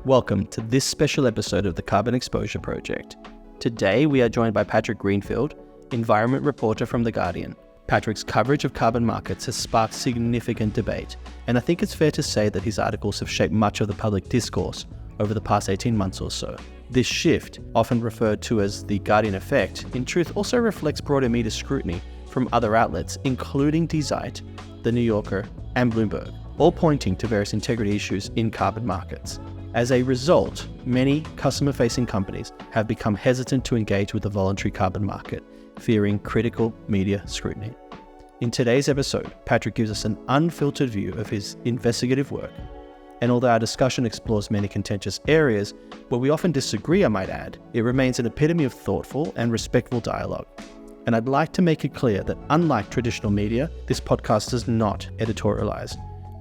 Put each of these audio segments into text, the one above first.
Welcome to this special episode of the Carbon Exposure Project. Today we are joined by Patrick Greenfield, environment reporter from The Guardian. Patrick's coverage of carbon markets has sparked significant debate, and I think it's fair to say that his articles have shaped much of the public discourse over the past 18 months or so. This shift, often referred to as the Guardian effect, in truth also reflects broader media scrutiny from other outlets, including Die Zeit, The New Yorker, and Bloomberg, all pointing to various integrity issues in carbon markets. As a result, many customer-facing companies have become hesitant to engage with the voluntary carbon market, fearing critical media scrutiny. In today's episode, Patrick gives us an unfiltered view of his investigative work, and although our discussion explores many contentious areas where we often disagree, I might add, it remains an epitome of thoughtful and respectful dialogue. And I'd like to make it clear that unlike traditional media, this podcast does not editorialize.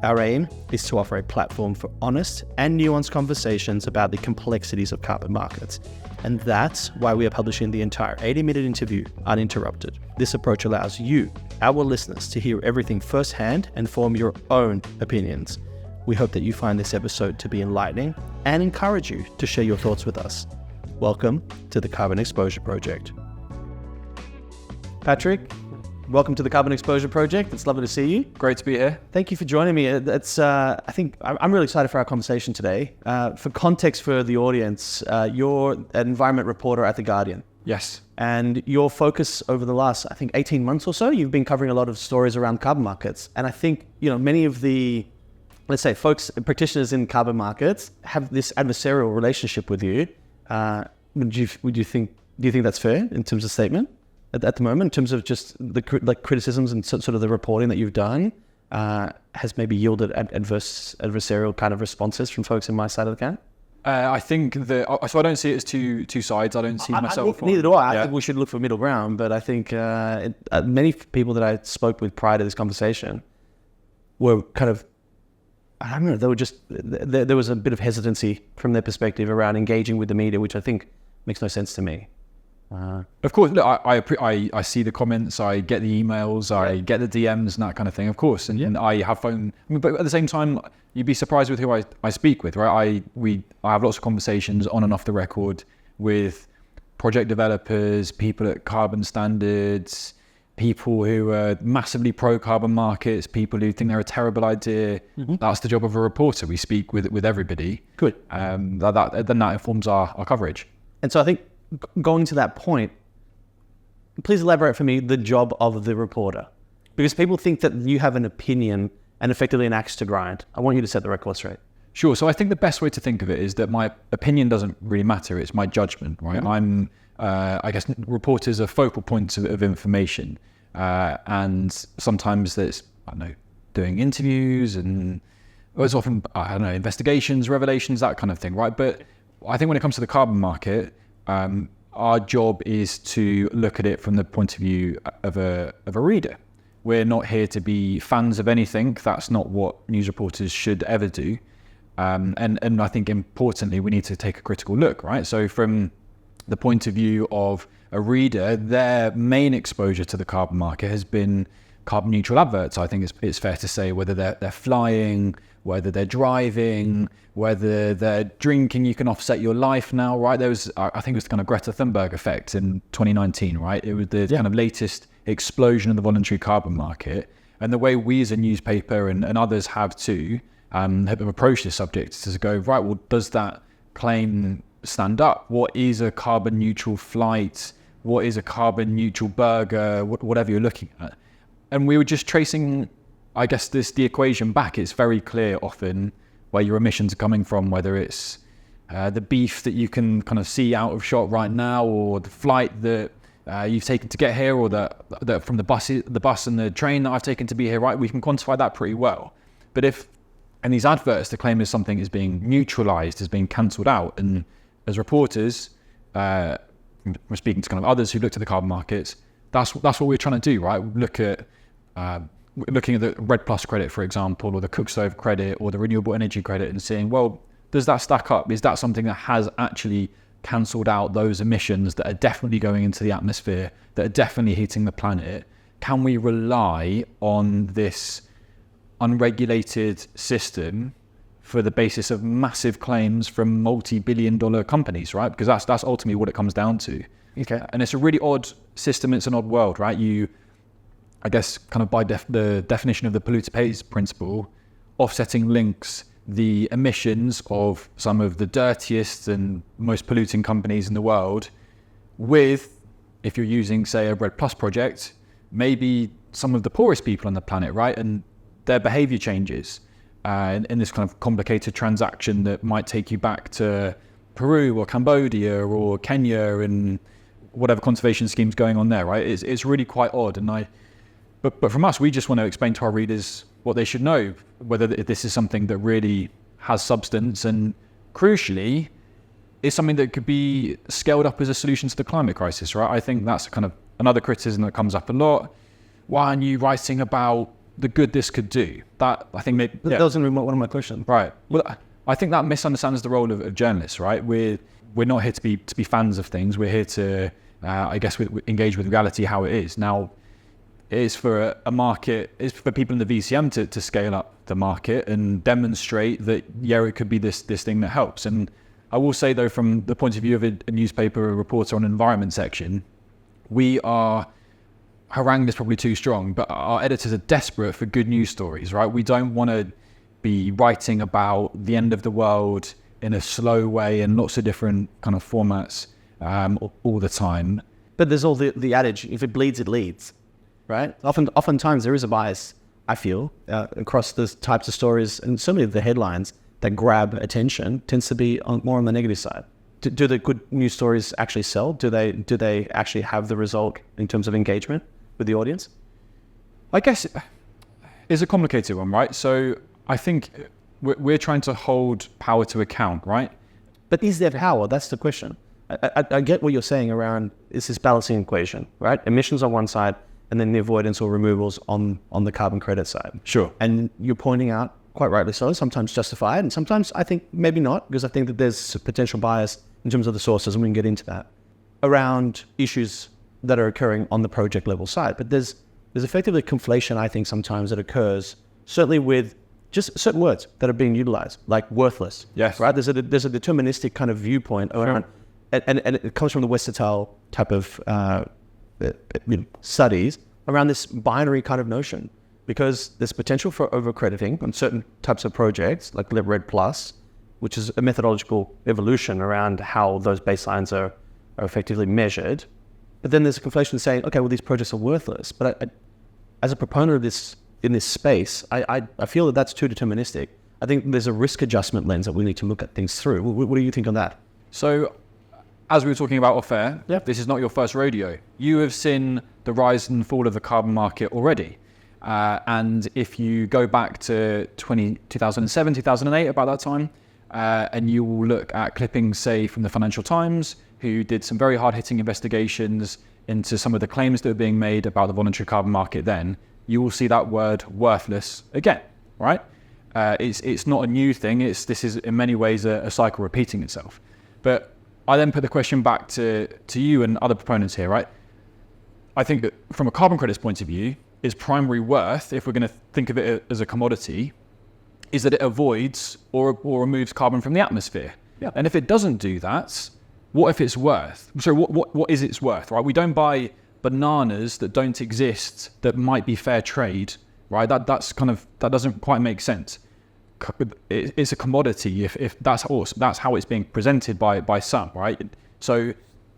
Our aim is to offer a platform for honest and nuanced conversations about the complexities of carbon markets. And that's why we are publishing the entire 80-minute interview uninterrupted. This approach allows you, our listeners, to hear everything firsthand and form your own opinions. We hope that you find this episode to be enlightening and encourage you to share your thoughts with us. Welcome to the Carbon Exposure Project. Patrick, welcome to the Carbon Exposure Project. It's lovely to see you. Great to be here. Thank you for joining me. I think I'm really excited for our conversation today. For context for the audience, you're an environment reporter at The Guardian. Yes. And your focus over the last, 18 months or so, you've been covering a lot of stories around carbon markets. And I think, many of the, let's say, practitioners in carbon markets have this adversarial relationship with you. Do you think that's fair in terms of statement? At the moment, in terms of just the criticisms and sort of the reporting that you've done, has maybe yielded adversarial kind of responses from folks in my side of the camp? I think that, so I don't see it as two sides. I don't see myself. Neither do I. I think we should look for middle ground, but I think many people that I spoke with prior to this conversation were kind of, I don't know, they were just, there was a bit of hesitancy from their perspective around engaging with the media, which I think makes no sense to me. Of course, look, I see the comments, I get the emails, I get the DMs and that kind of thing, of course. And I have phone, but at the same time, you'd be surprised with who I speak with, right? I have lots of conversations on and off the record with project developers, people at carbon standards, people who are massively pro carbon markets, people who think they're a terrible idea. Mm-hmm. That's the job of a reporter. We speak with everybody. Good. Then that informs our coverage. And so I think, going to that point, please elaborate for me the job of the reporter. Because people think that you have an opinion and effectively an axe to grind. I want you to set the record straight. Sure. So I think the best way to think of it is that my opinion doesn't really matter. It's my judgment, right? Mm-hmm. I guess reporters are focal points of information. And sometimes there's, doing interviews and it's often, investigations, revelations, that kind of thing, right? But I think when it comes to the carbon market, our job is to look at it from the point of view of a reader. We're not here to be fans of anything. That's not what news reporters should ever do. And I think importantly, we need to take a critical look, right? So from the point of view of a reader, their main exposure to the carbon market has been carbon neutral adverts. I think it's fair to say, whether they're flying, whether they're driving, whether they're drinking, you can offset your life now, right? There was, I think it was the kind of Greta Thunberg effect in 2019, right? It was the kind of latest explosion of the voluntary carbon market. And the way we as a newspaper and others have too, have approached this subject is to go, right, well, does that claim stand up? What is a carbon neutral flight? What is a carbon neutral burger? Whatever you're looking at. And we were just tracing, I guess, the equation back. It's very clear often where your emissions are coming from, whether it's the beef that you can kind of see out of shot right now, or the flight that you've taken to get here, or the from the bus and the train that I've taken to be here, right? We can quantify that pretty well. But if in these adverts, the claim is something is being neutralized, is being cancelled out, and as reporters, we're speaking to kind of others who looked at the carbon markets, that's what we're trying to do, right? Looking at the Red Plus credit, for example, or the cook stove credit, or the renewable energy credit, and saying, well, does that stack up? Is that something that has actually cancelled out those emissions that are definitely going into the atmosphere, that are definitely heating the planet? Can we rely on this unregulated system for the basis of massive claims from multi-billion-dollar companies, right? Because that's ultimately what it comes down to. Okay. And it's a really odd system. It's an odd world, right? I guess, kind of by the definition of the polluter pays principle, offsetting links the emissions of some of the dirtiest and most polluting companies in the world with, if you're using, say, a RED Plus project, maybe some of the poorest people on the planet, right? And their behavior changes in this kind of complicated transaction that might take you back to Peru or Cambodia or Kenya and whatever conservation scheme's going on there, right? It's really quite odd. But from us, we just want to explain to our readers what they should know, whether this is something that really has substance and, crucially, is something that could be scaled up as a solution to the climate crisis, right? I think that's kind of another criticism that comes up a lot. Why aren't you writing about the good this could do? That, I think, maybe... That was going to be one of my questions. Right. Well, I think that misunderstands the role of journalists, right? We're not here to be fans of things. We're here to, I guess, engage with reality how it is. Now, it is for a market, it's for people in the VCM to scale up the market and demonstrate that, yeah, it could be this thing that helps. And I will say, though, from the point of view of a newspaper reporter on environment section, we are, harangue is probably too strong, but our editors are desperate for good news stories, right? We don't want to be writing about the end of the world in a slow way and lots of different kind of formats all the time. But there's all the adage, if it bleeds, it leads, right? Oftentimes there is a bias, I feel, across the types of stories, and certainly the headlines that grab attention tends to be more on the negative side. Do the good news stories actually sell? Do they actually have the result in terms of engagement with the audience? I guess it's a complicated one, right? So I think we're trying to hold power to account, right? But is there power? That's the question. I get what you're saying around it's this balancing equation, right? Emissions on one side and then the avoidance or removals on the carbon credit side. Sure. And you're pointing out, quite rightly so, sometimes justified, and sometimes I think maybe not, because I think that there's a potential bias in terms of the sources, and we can get into that, around issues that are occurring on the project level side. But there's effectively conflation, I think, sometimes that occurs, certainly with just certain words that are being utilized, like worthless. Yes. Right? There's a deterministic kind of viewpoint around, sure. and it comes from the Westertal type of studies around this binary kind of notion, because there's potential for overcrediting on certain types of projects, like RED Plus, which is a methodological evolution around how those baselines are effectively measured. But then there's a conflation saying, okay, well, these projects are worthless. But I, as a proponent of this in this space, I feel that that's too deterministic. I think there's a risk adjustment lens that we need to look at things through. What do you think on that? So, as we were talking about off air, yep. This is not your first rodeo. You have seen the rise and fall of the carbon market already. And if you go back to 2007, 2008, about that time, and you will look at clippings, say, from the Financial Times, who did some very hard-hitting investigations into some of the claims that were being made about the voluntary carbon market then, you will see that word worthless again, right? It's not a new thing. This is in many ways a cycle repeating itself. But I then put the question back to you and other proponents here, right? I think that from a carbon credits point of view, its primary worth, if we're going to think of it as a commodity, is that it avoids or removes carbon from the atmosphere. Yeah. And if it doesn't do that, what if it's worth? So what is its worth, right? We don't buy bananas that don't exist that might be fair trade, right? That doesn't quite make sense. It's a commodity if that's how it's being presented by some, right? So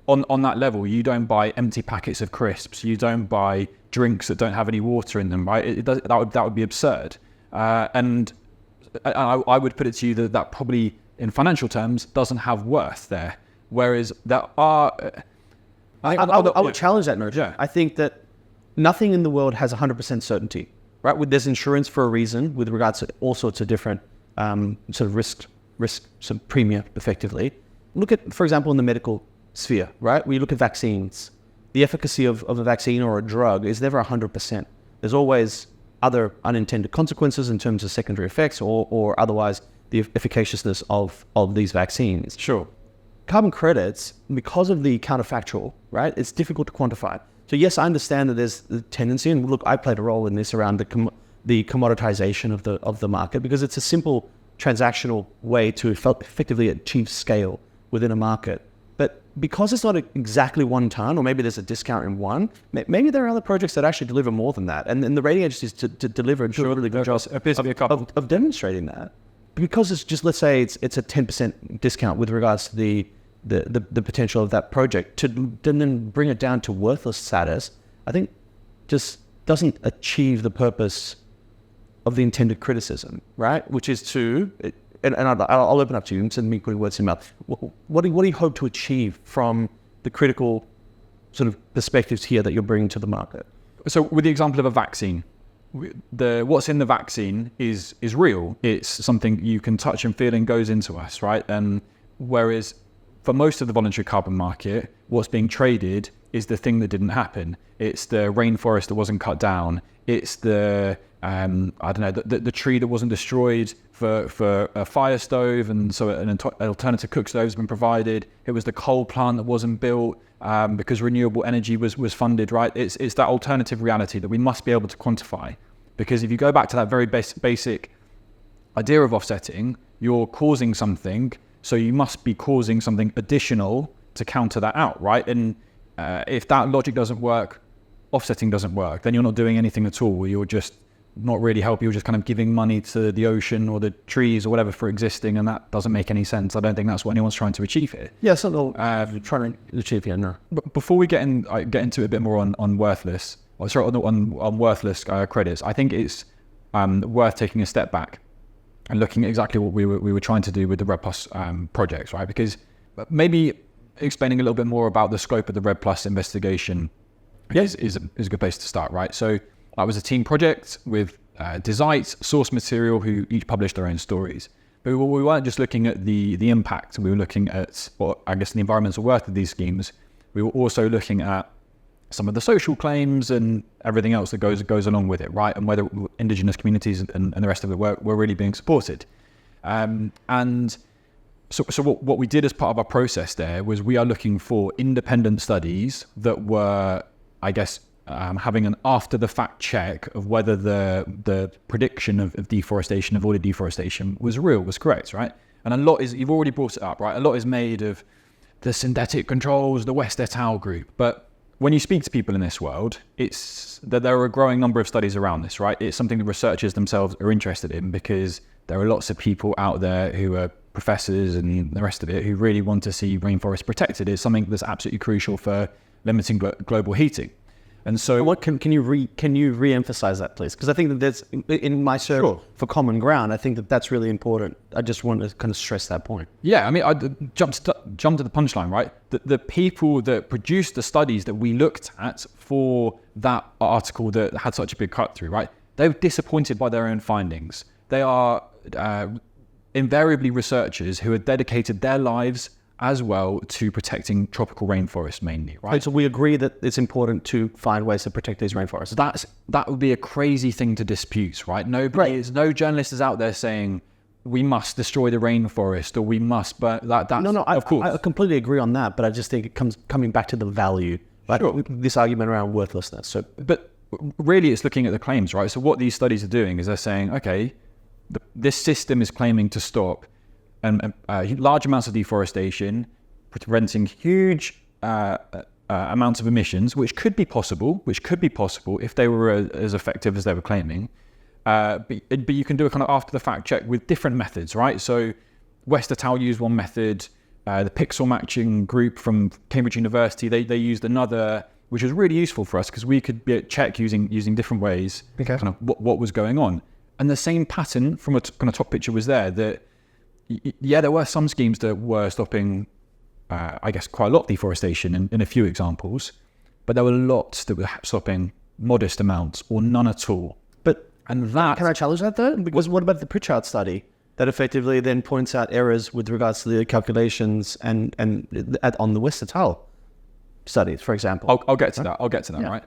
on that level, you don't buy empty packets of crisps, you don't buy drinks that don't have any water in them, right? That would be absurd. And I would put it to you that probably in financial terms doesn't have worth there. Whereas there are... I would challenge that notion. Yeah. I think that nothing in the world has 100% certainty, right? There's insurance for a reason with regards to all sorts of different sort of risk sort of premium, effectively. Look at, for example, in the medical sphere, right? We look at vaccines. The efficacy of a vaccine or a drug is never 100%. There's always other unintended consequences in terms of secondary effects or otherwise the efficaciousness of these vaccines. Sure. Carbon credits, because of the counterfactual, right, it's difficult to quantify. So yes, I understand that there's the tendency, and look, I played a role in this around the commoditization of the market, because it's a simple transactional way to effectively achieve scale within a market. But because it's not exactly 1 ton, or maybe there's a discount in one, maybe there are other projects that actually deliver more than that. And the rating agencies to deliver and do a really good job of demonstrating that. Because it's just, let's say it's a 10% discount with regards to the potential of that project, to then bring it down to worthless status, I think just doesn't achieve the purpose of the intended criticism, right? Which is to, and I'll open up to you instead of me putting words in your mouth. What do you hope to achieve from the critical sort of perspectives here that you're bringing to the market? So with the example of a vaccine, what's in the vaccine is real. It's something you can touch and feel and goes into us, right? And whereas for most of the voluntary carbon market, what's being traded is the thing that didn't happen. It's the rainforest that wasn't cut down. It's the the tree that wasn't destroyed for a fire stove, and so an alternative cook stove has been provided. It was the coal plant that wasn't built because renewable energy was funded, right? It's that alternative reality that we must be able to quantify. Because if you go back to that very basic idea of offsetting, you're causing something, so you must be causing something additional to counter that out, right? And if that logic doesn't work, offsetting doesn't work, then you're not doing anything at all. You're just not really helping. You're just kind of giving money to the ocean or the trees or whatever for existing, and that doesn't make any sense. I don't think that's what anyone's trying to achieve here. Yeah, it's not trying to achieve here, no. But before we get into it a bit more on worthless, on worthless credits, I think it's worth taking a step back and looking at exactly what we were trying to do with the RED Plus projects, right? Because maybe explaining a little bit more about the scope of the RED Plus investigation is a good place to start, right? So that was a team project with Desites, Source Material, who each published their own stories. But we weren't just looking at the impact. We were looking at, well, I guess, the environmental worth of these schemes. We were also looking at some of the social claims and everything else that goes along with it, right? And whether indigenous communities and the rest of it were really being supported. So what we did as part of our process there was we are looking for independent studies that were, I guess, having an after-the-fact check of whether the prediction of deforestation, of avoided deforestation, was real, was correct, right? And a lot is, you've already brought it up, right? A lot is made of the synthetic controls, the West et al. Group. But when you speak to people in this world, it's that there are a growing number of studies around this, right? It's something that researchers themselves are interested in, because there are lots of people out there who are professors and the rest of it who really want to see rainforests protected. It's something that's absolutely crucial for limiting global heating. And so, what can you re-emphasize that, please? Because I think that there's, in my search for common ground, I think that that's really important. I just want to kind of stress that point. Yeah, I mean, I jumped to the punchline, right? The people that produced the studies that we looked at for that article that had such a big cut through, right? They were disappointed by their own findings. They are invariably researchers who had dedicated their lives as well to protecting tropical rainforests mainly, right? So we agree that it's important to find ways to protect these rainforests. That would be a crazy thing to dispute, right? No journalist is out there saying we must destroy the rainforest or we must, but of course. I completely agree on that, but I just think it coming back to the value, right? Sure. This argument around worthlessness. So, but really it's looking at the claims, right? So what these studies are doing is they're saying, okay, this system is claiming to stop large amounts of deforestation, preventing huge amounts of emissions, which could be possible if they were as effective as they were claiming. But you can do a kind of after the fact check with different methods, right? So West et al. Used one method, the pixel matching group from Cambridge University, they used another, which was really useful for us because we could check using different ways, kind of what was going on. And the same pattern from a kind of top picture was there, that there were some schemes that were stopping, I guess, quite a lot of deforestation in a few examples, but there were lots that were stopping modest amounts or none at all. Can I challenge that though? Because what about the Pritchard study that effectively then points out errors with regards to the calculations and on the West et al. Studies, for example? I'll get to that. Right?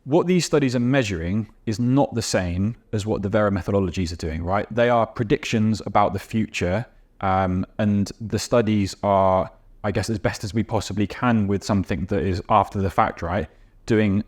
What these studies are measuring is not the same as what the Vera methodologies are doing, right? They are predictions about the future, and the studies are, I guess, as best as we possibly can with something that is after the fact, right? Doing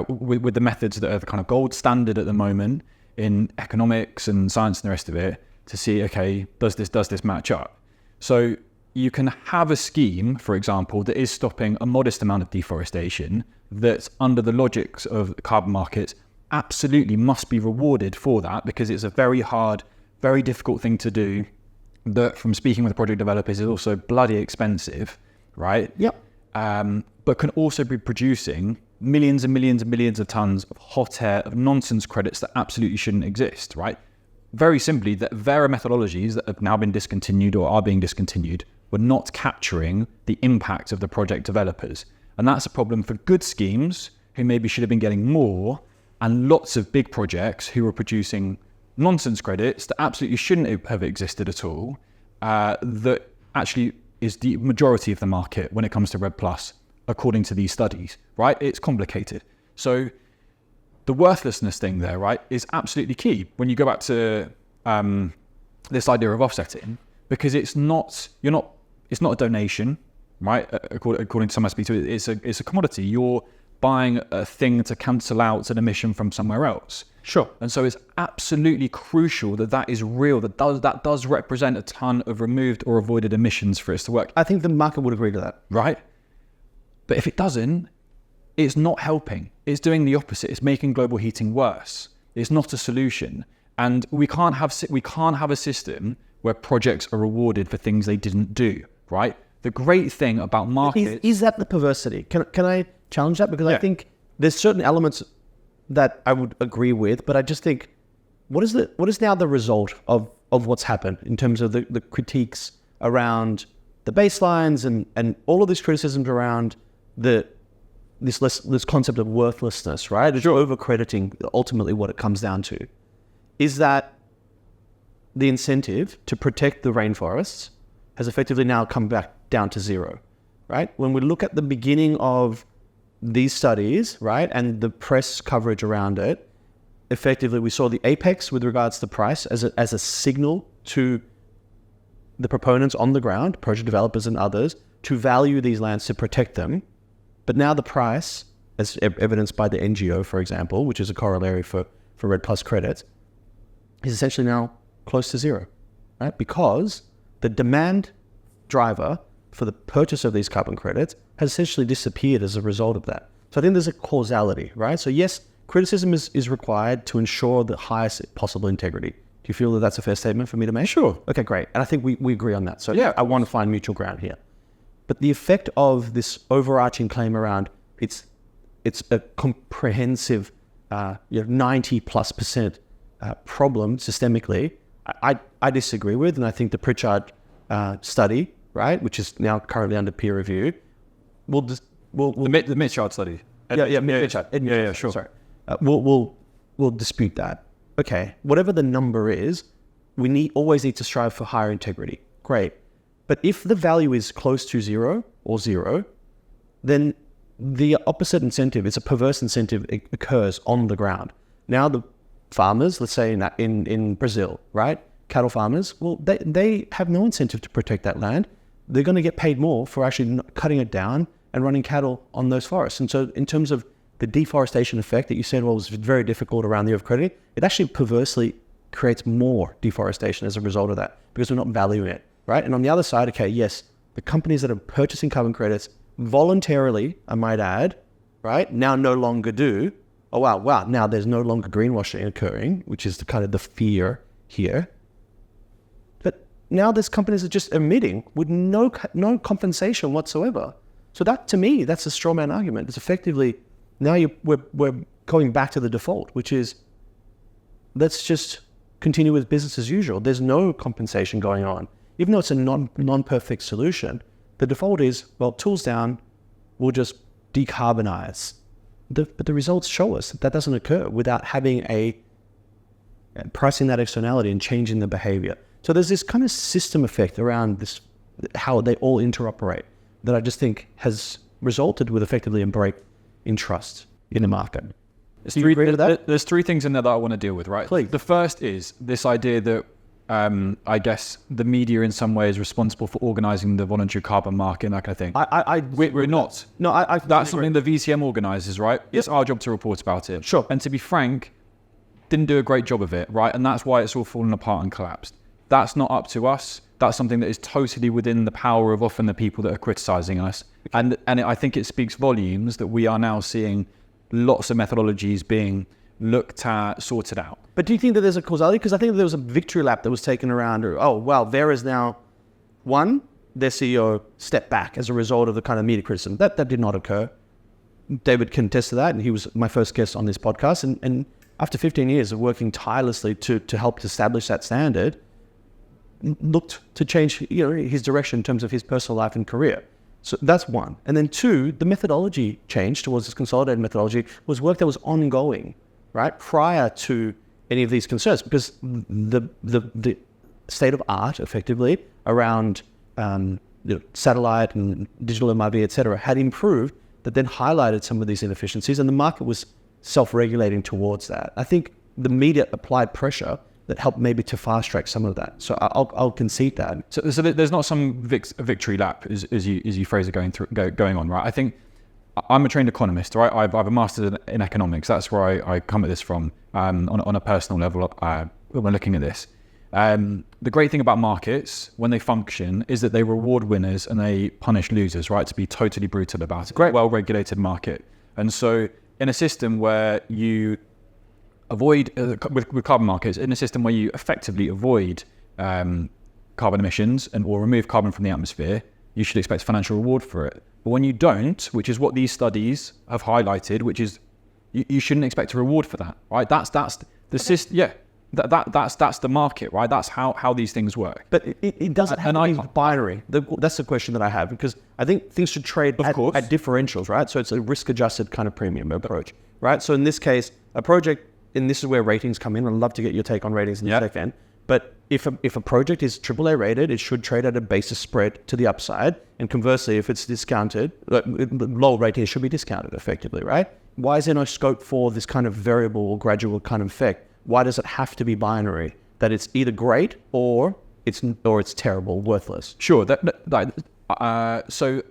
with the methods that are the kind of gold standard at the moment in economics and science and the rest of it, to see, okay, does this match up? So you can have a scheme, for example, that is stopping a modest amount of deforestation that under the logics of the carbon market absolutely must be rewarded for that, because it's a very hard, very difficult thing to do that, from speaking with project developers, is also bloody expensive, right? Yep. But can also be producing millions and millions and millions of tons of hot air, of nonsense credits that absolutely shouldn't exist, right? Very simply, that Vera methodologies that have now been discontinued or are being discontinued were not capturing the impact of the project developers. And that's a problem for good schemes who maybe should have been getting more, and lots of big projects who were producing nonsense credits that absolutely shouldn't have existed at all, that actually is the majority of the market when it comes to RED+, according to these studies, right? It's complicated. So the worthlessness thing there, right, is absolutely key when you go back to this idea of offsetting, because it's not a donation, right? According to some aspects, it's a commodity. You're buying a thing to cancel out an emission from somewhere else. Sure. And so it's absolutely crucial that is real, that does represent a ton of removed or avoided emissions for it to work. I think the market would agree to that. Right? But if it doesn't, it's not helping. It's doing the opposite. It's making global heating worse. It's not a solution. And we can't have a system where projects are rewarded for things they didn't do, right? The great thing about markets... Is that the perversity? Can I challenge that? Because I think there's certain elements that I would agree with, but I just think, what is now the result of what's happened in terms of the critiques around the baselines and all of these criticisms around this concept of worthlessness, right? It's over-crediting ultimately what it comes down to. Is that the incentive to protect the rainforests has effectively now come back down to zero, right? When we look at the beginning of these studies, right, and the press coverage around it, effectively we saw the apex with regards to price as a signal to the proponents on the ground, project developers and others, to value these lands, to protect them. But now the price, as evidenced by the NGO, for example, which is a corollary for RED+ credits, is essentially now close to zero, right? Because the demand driver for the purchase of these carbon credits has essentially disappeared as a result of that. So I think there's a causality, right? So yes, criticism is required to ensure the highest possible integrity. Do you feel that that's a fair statement for me to make? Sure. Okay, great. And I think we agree on that. So yeah, I want to find mutual ground here. But the effect of this overarching claim around it's a comprehensive 90+% problem systemically, I disagree with, and I think the Pritchard study, right, which is now currently under peer review, the Mitchard study. Mitchard. Sure. Sorry, we'll dispute that. Okay, whatever the number is, we always need to strive for higher integrity. Great, but if the value is close to zero or zero, then the opposite incentive, it's a perverse incentive, it occurs on the ground. Now the farmers, let's say in Brazil, right? Cattle farmers, well, they have no incentive to protect that land. They're going to get paid more for actually cutting it down and running cattle on those forests. And so in terms of the deforestation effect that you said was very difficult around the overcrediting, it actually perversely creates more deforestation as a result of that, because we're not valuing it, right? And on the other side, okay, yes, the companies that are purchasing carbon credits voluntarily, I might add, right, now no longer do. Oh, wow, now there's no longer greenwashing occurring, which is the fear here. But now there's companies that are just emitting with no compensation whatsoever. So that, to me, that's a straw man argument. It's effectively, now we're going back to the default, which is, let's just continue with business as usual. There's no compensation going on. Even though it's a non-perfect solution, the default is, well, tools down, we'll just decarbonize. But the results show us that doesn't occur without having pricing that externality and changing the behavior. So there's this kind of system effect around this, how they all interoperate, that I just think has resulted with effectively a break in trust in the market. There's three things in there that I want to deal with, right? Please. The first is this idea that I guess the media in some way is responsible for organising the voluntary carbon market and that kind of thing. We're not. No, that's something the VCM organises, right? Yep. It's our job to report about it. Sure. And to be frank, didn't do a great job of it, right? And that's why it's all fallen apart and collapsed. That's not up to us. That's something that is totally within the power of often the people that are criticizing us. And I think it speaks volumes that we are now seeing lots of methodologies being looked at, sorted out. But do you think that there's a causality? Because I think that there was a victory lap that was taken around, oh, wow, there is now their CEO stepped back as a result of the kind of media criticism. That did not occur. David can attest to that, and he was my first guest on this podcast. And after 15 years of working tirelessly to help establish that standard, looked to change his direction in terms of his personal life and career. So that's one. And then two, the methodology change towards this consolidated methodology was work that was ongoing, right, prior to any of these concerns, because the state of art, effectively, around satellite and digital MRV, et cetera, had improved, that then highlighted some of these inefficiencies, and the market was self-regulating towards that. I think the media applied pressure that helped maybe to fast-track some of that. So I'll concede that. So there's not some victory lap, as you phrase it, going on, right? I think I'm a trained economist, right? I've a master's in economics. That's where I come at this from on a personal level when looking at this. The great thing about markets, when they function, is that they reward winners and they punish losers, right? To be totally brutal about it. Great, well-regulated market. And so in a system where you avoid, with carbon markets, in a system where you effectively avoid carbon emissions or remove carbon from the atmosphere, you should expect financial reward for it. But when you don't, which is what these studies have highlighted, which is you shouldn't expect a reward for that, right? That's the system. Yeah. That's the market, right? That's how these things work. But it doesn't have to be binary. That's the question that I have, because I think things should trade at differentials, right? So it's a risk-adjusted kind of premium approach, right? So in this case, a project, and this is where ratings come in. I'd love to get your take on ratings in a second. But if a project is AAA rated, it should trade at a basis spread to the upside. And conversely, if it's discounted, low rating, it should be discounted effectively, right? Why is there no scope for this kind of variable or gradual kind of effect? Why does it have to be binary? That it's either great or it's terrible, worthless. Sure. So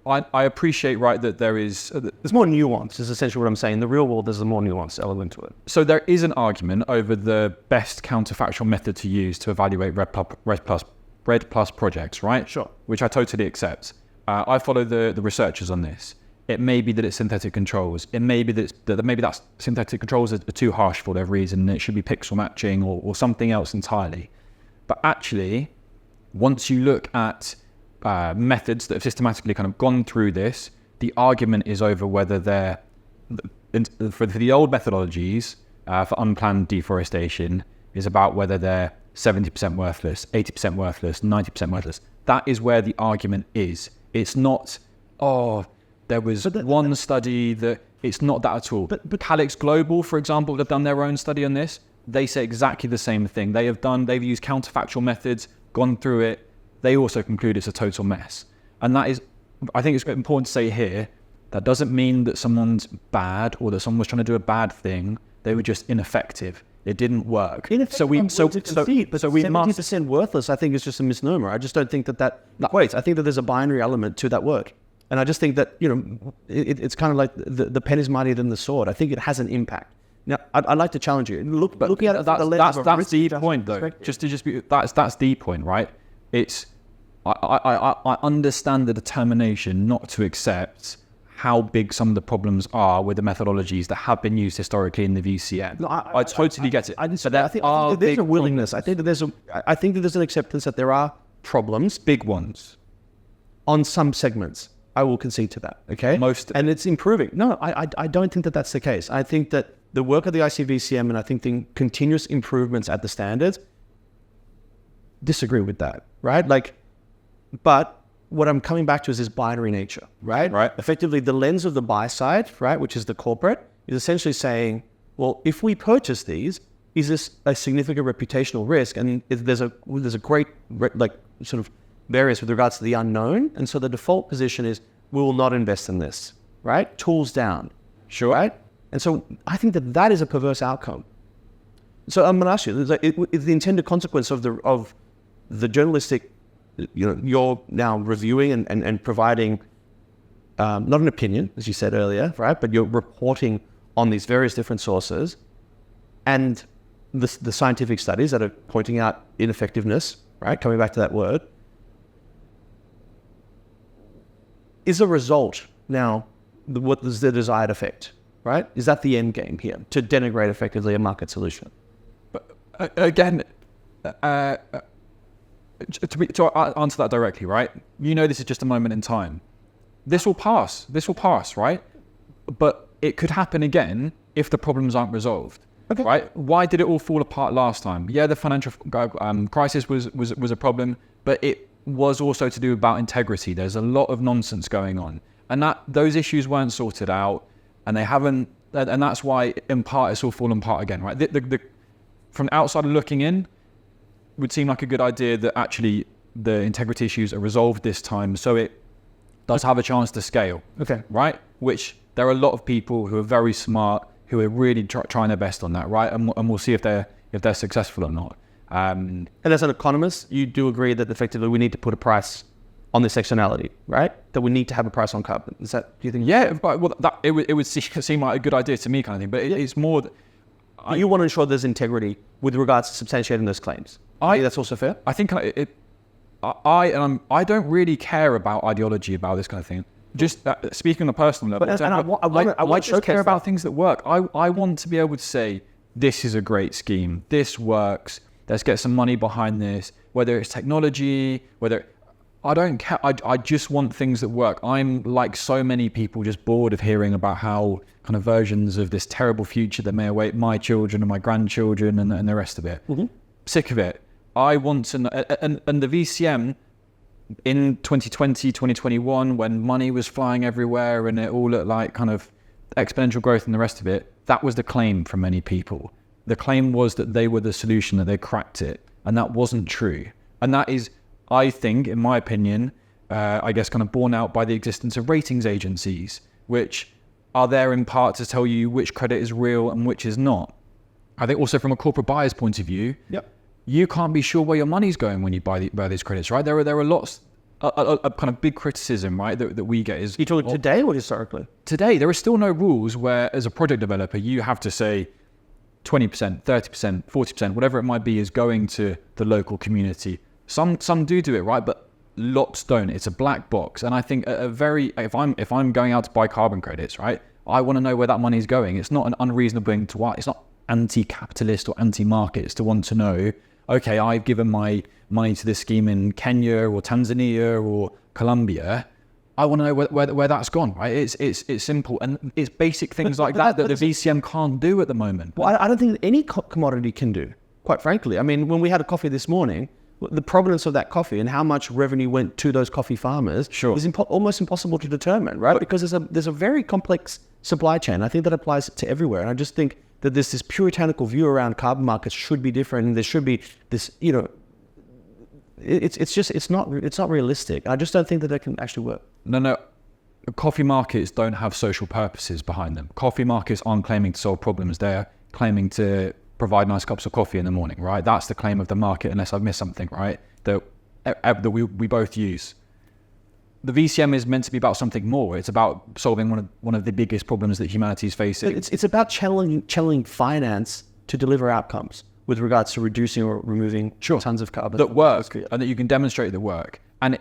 I appreciate, right, that there's more nuance is essentially what I'm saying. In the real world, there's a more nuanced element to it. So there is an argument over the best counterfactual method to use to evaluate REDD plus projects, right? Sure. Which I totally accept. I follow the researchers on this. It may be that it's synthetic controls. It may be that maybe that's synthetic controls are too harsh for whatever reason, and it should be pixel matching or something else entirely. But actually, once you look at methods that have systematically kind of gone through this, the argument is over whether they're, for the old methodologies for unplanned deforestation, is about whether they're 70% worthless, 80% worthless, 90% worthless. That is where the argument is. It's not, there was one study that, it's not that at all. But Calyx Global, for example, have done their own study on this. They say exactly the same thing. They've used counterfactual methods, gone through it. They also conclude it's a total mess. And that is, I think it's important to say here, that doesn't mean that someone's bad or that someone was trying to do a bad thing. They were just ineffective. It didn't work. So we must 70% worthless, I think, is just a misnomer. I just don't think that equates. I think that there's a binary element to that word. And I just think that, it's kind of like the pen is mightier than the sword. I think it has an impact. Now, I'd like to challenge you. Looking at it, that's the point, though. That's the point, right? It's I understand the determination not to accept how big some of the problems are with the methodologies that have been used historically in the VCM. No, I totally get it. I think there's a willingness. I think that there's an acceptance that there are problems, big ones, on some segments. I will concede to that. Okay, and it's improving. No, I don't think that that's the case. I think that the work of the ICVCM and I think the continuous improvements at the standards disagree with that, right? But what I'm coming back to is this binary nature, right? Right. Effectively, the lens of the buy side, right, which is the corporate, is essentially saying, well, if we purchase these, is this a significant reputational risk? And there's a great sort of variance with regards to the unknown. And so the default position is we will not invest in this, right? Tools down, sure, right? And so I think that is a perverse outcome. So I'm going to ask you, is the intended consequence of the journalistic, you're now reviewing and providing not an opinion, as you said earlier, right? But you're reporting on these various different sources, and the scientific studies that are pointing out ineffectiveness, right? Coming back to that word, is a result now what is the desired effect, right? Is that the end game here, to denigrate effectively a market solution? But again, to answer that directly, right? This is just a moment in time. This will pass, right? But it could happen again if the problems aren't resolved. Okay. Right? Why did it all fall apart last time? Yeah, the financial crisis was a problem, but it was also to do about integrity. There's a lot of nonsense going on, and those issues weren't sorted out, and they haven't. And that's why, in part, it's all fallen apart again. Right? From the outside looking in, would seem like a good idea that actually the integrity issues are resolved this time, so it does have a chance to scale. Okay. Right? Which there are a lot of people who are very smart, who are really trying their best on that, right? And we'll see if they're successful or not. And as an economist, you do agree that effectively we need to put a price on this externality, right? That we need to have a price on carbon. Is that? Do you think? Yeah, but it would seem like a good idea to me, kind of thing. But it's more. You want to ensure there's integrity with regards to substantiating those claims. I think that's also fair. I think I don't really care about ideology about this kind of thing. Just speaking on a personal level, I just care about things that work. I want to be able to say, this is a great scheme. This works. Let's get some money behind this. Whether it's technology, I don't care. I just want things that work. I'm like so many people just bored of hearing about how kind of versions of this terrible future that may await my children and my grandchildren and the rest of it. Mm-hmm. Sick of it. I want to know, and the VCM, in 2020, 2021, when money was flying everywhere and it all looked like kind of exponential growth and the rest of it, that was the claim from many people. The claim was that they were the solution, that they cracked it. And that wasn't true. And that is, I think, in my opinion, I guess kind of borne out by the existence of ratings agencies, which are there in part to tell you which credit is real and which is not. I think also from a corporate buyer's point of view, you can't be sure where your money's going when you buy these credits, right? There are lots, a kind of big criticism, right, that we get is... You talking today or historically? Today, there are still no rules where, as a project developer, you have to say 20%, 30%, 40%, whatever it might be, is going to the local community. Some do it, right, but lots don't. It's a black box, and I think if I'm going out to buy carbon credits, right, I want to know where that money is going. It's not an unreasonable thing to... It's not anti-capitalist or anti-markets to want to know, okay, I've given my money to this scheme in Kenya or Tanzania or Colombia. I want to know where that's gone, right? It's simple, and it's basic things like that the VCM can't do at the moment. Well, I don't think any commodity can do, quite frankly. I mean, when we had a coffee this morning, the provenance of that coffee and how much revenue went to those coffee farmers is almost impossible to determine, right? Because there's a very complex supply chain. I think that applies to everywhere, and I just think that there's this puritanical view around carbon markets should be different, and there should be this, it's not realistic. I just don't think that can actually work. No. Coffee markets don't have social purposes behind them. Coffee markets aren't claiming to solve problems. They're claiming to provide nice cups of coffee in the morning, right? That's the claim of the market, unless I've missed something, right? That we both use. The VCM is meant to be about something more. It's about solving one of the biggest problems that humanity is facing. It's about channeling finance to deliver outcomes with regards to reducing or removing tons of carbon. That work, and that you can demonstrate the work. And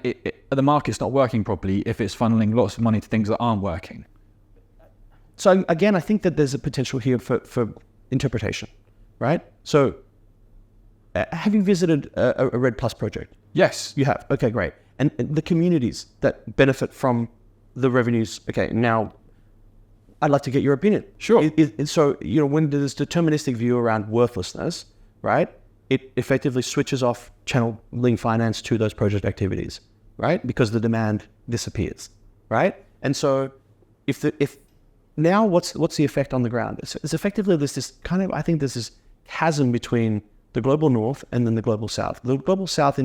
the market's not working properly if it's funneling lots of money to things that aren't working. So again, I think that there's a potential here for interpretation, right? So have you visited a RED Plus project? Yes. You have? Okay, great. And the communities that benefit from the revenues. Okay, now I'd like to get your opinion. Sure. So, when there's deterministic view around worthlessness, right, it effectively switches off channeling finance to those project activities, right? Because the demand disappears, right? And so if now what's the effect on the ground? It's effectively there's this chasm between the global north and then the global south. The global south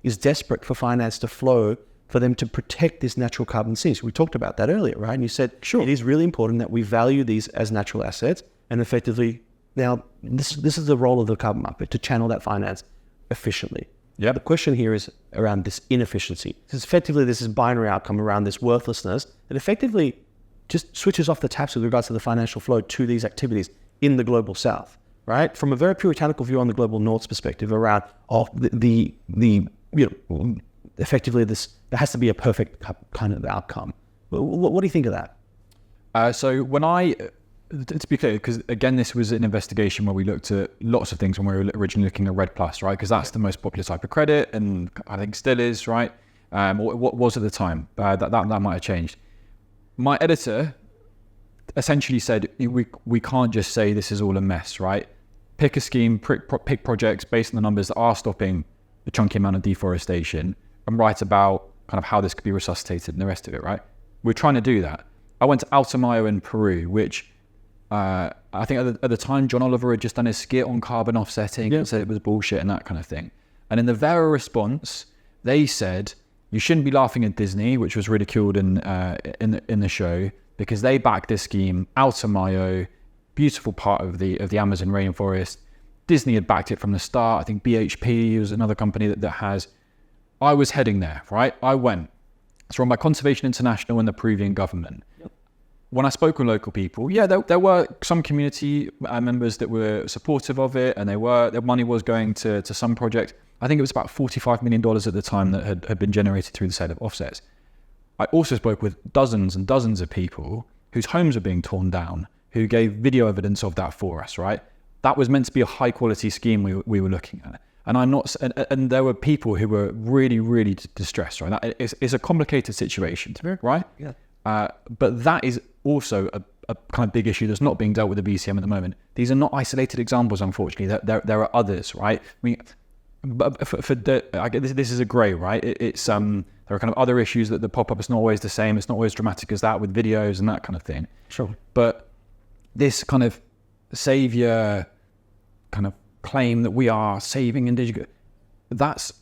is desperate for finance to flow for them to protect this natural carbon sinks. We talked about that earlier, right? And you said, sure, it is really important that we value these as natural assets, and effectively now this is the role of the carbon market, to channel that finance efficiently. Yeah. The question here is around this inefficiency. Because effectively this is binary outcome around this worthlessness that effectively just switches off the taps with regards to the financial flow to these activities in the global south. right? From a very puritanical view on the global north's perspective around effectively this, there has to be a perfect kind of outcome. What do you think of that? So to be clear, because again, this was an investigation where we looked at lots of things when we were originally looking at Red Plus, right? Because that's the most popular type of credit, and I think still is, right? What was at the time? That might have changed. My editor essentially said, we can't just say this is all a mess, right? Pick a scheme, pick projects based on the numbers that are stopping the chunky amount of deforestation, and write about kind of how this could be resuscitated and the rest of it, right? We're trying to do that. I went to Alto Mayo in Peru, which I think at the time, John Oliver had just done his skit on carbon offsetting and said it was bullshit and that kind of thing. And in the Vera response, they said, you shouldn't be laughing at Disney, which was ridiculed in the show, because they backed this scheme. Alto Mayo, beautiful part of the Amazon rainforest. Disney had backed it from the start. I think BHP was another company that has. I was heading there, right? I went. It's run by Conservation International and the Peruvian government. Yep. When I spoke with local people, there were some community members that were supportive of it, and their money was going to some project. I think it was about $45 million at the time that had been generated through the sale of offsets. I also spoke with dozens and dozens of people whose homes were being torn down, who gave video evidence of that for us, right? That was meant to be a high quality scheme we were looking at. And there were people who were really, really distressed, right? It's a complicated situation, right? Yeah. But that is also a kind of big issue that's not being dealt with the VCM at the moment. These are not isolated examples, unfortunately. There are others, right? I mean, but I guess this is a grey, right? There are kind of other issues that pop up. It's not always the same. It's not always dramatic as that with videos and that kind of thing. Sure. But this kind of savior kind of claim that we are saving indigenous, that's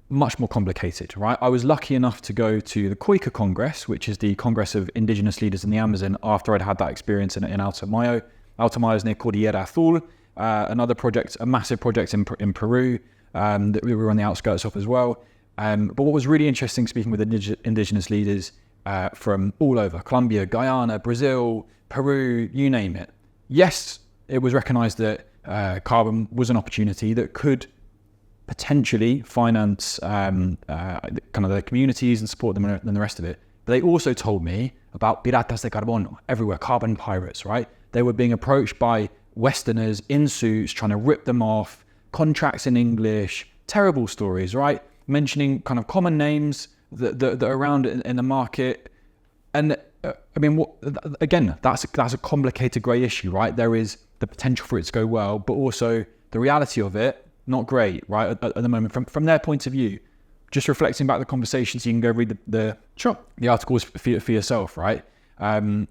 much more complicated, right? I was lucky enough to go to the Koika Congress, which is the Congress of Indigenous Leaders in the Amazon, after I'd had that experience in Alto Mayo. Alto Mayo is near Cordillera Azul, another project, a massive project in Peru that we were on the outskirts of as well. But what was really interesting, speaking with indigenous leaders from all over, Colombia, Guyana, Brazil, Peru, you name it. Yes, it was recognized that carbon was an opportunity that could potentially finance kind of their communities and support them and the rest of it. But they also told me about piratas de carbono everywhere, carbon pirates, right? They were being approached by Westerners in suits, trying to rip them off, contracts in English, terrible stories, right? Mentioning kind of common names that are around in the market. And I mean, again, that's a complicated grey issue, right? There is the potential for it to go well, but also the reality of it, not great, right? At the moment, from their point of view, just reflecting back the conversations, you can go read the articles for yourself, right? And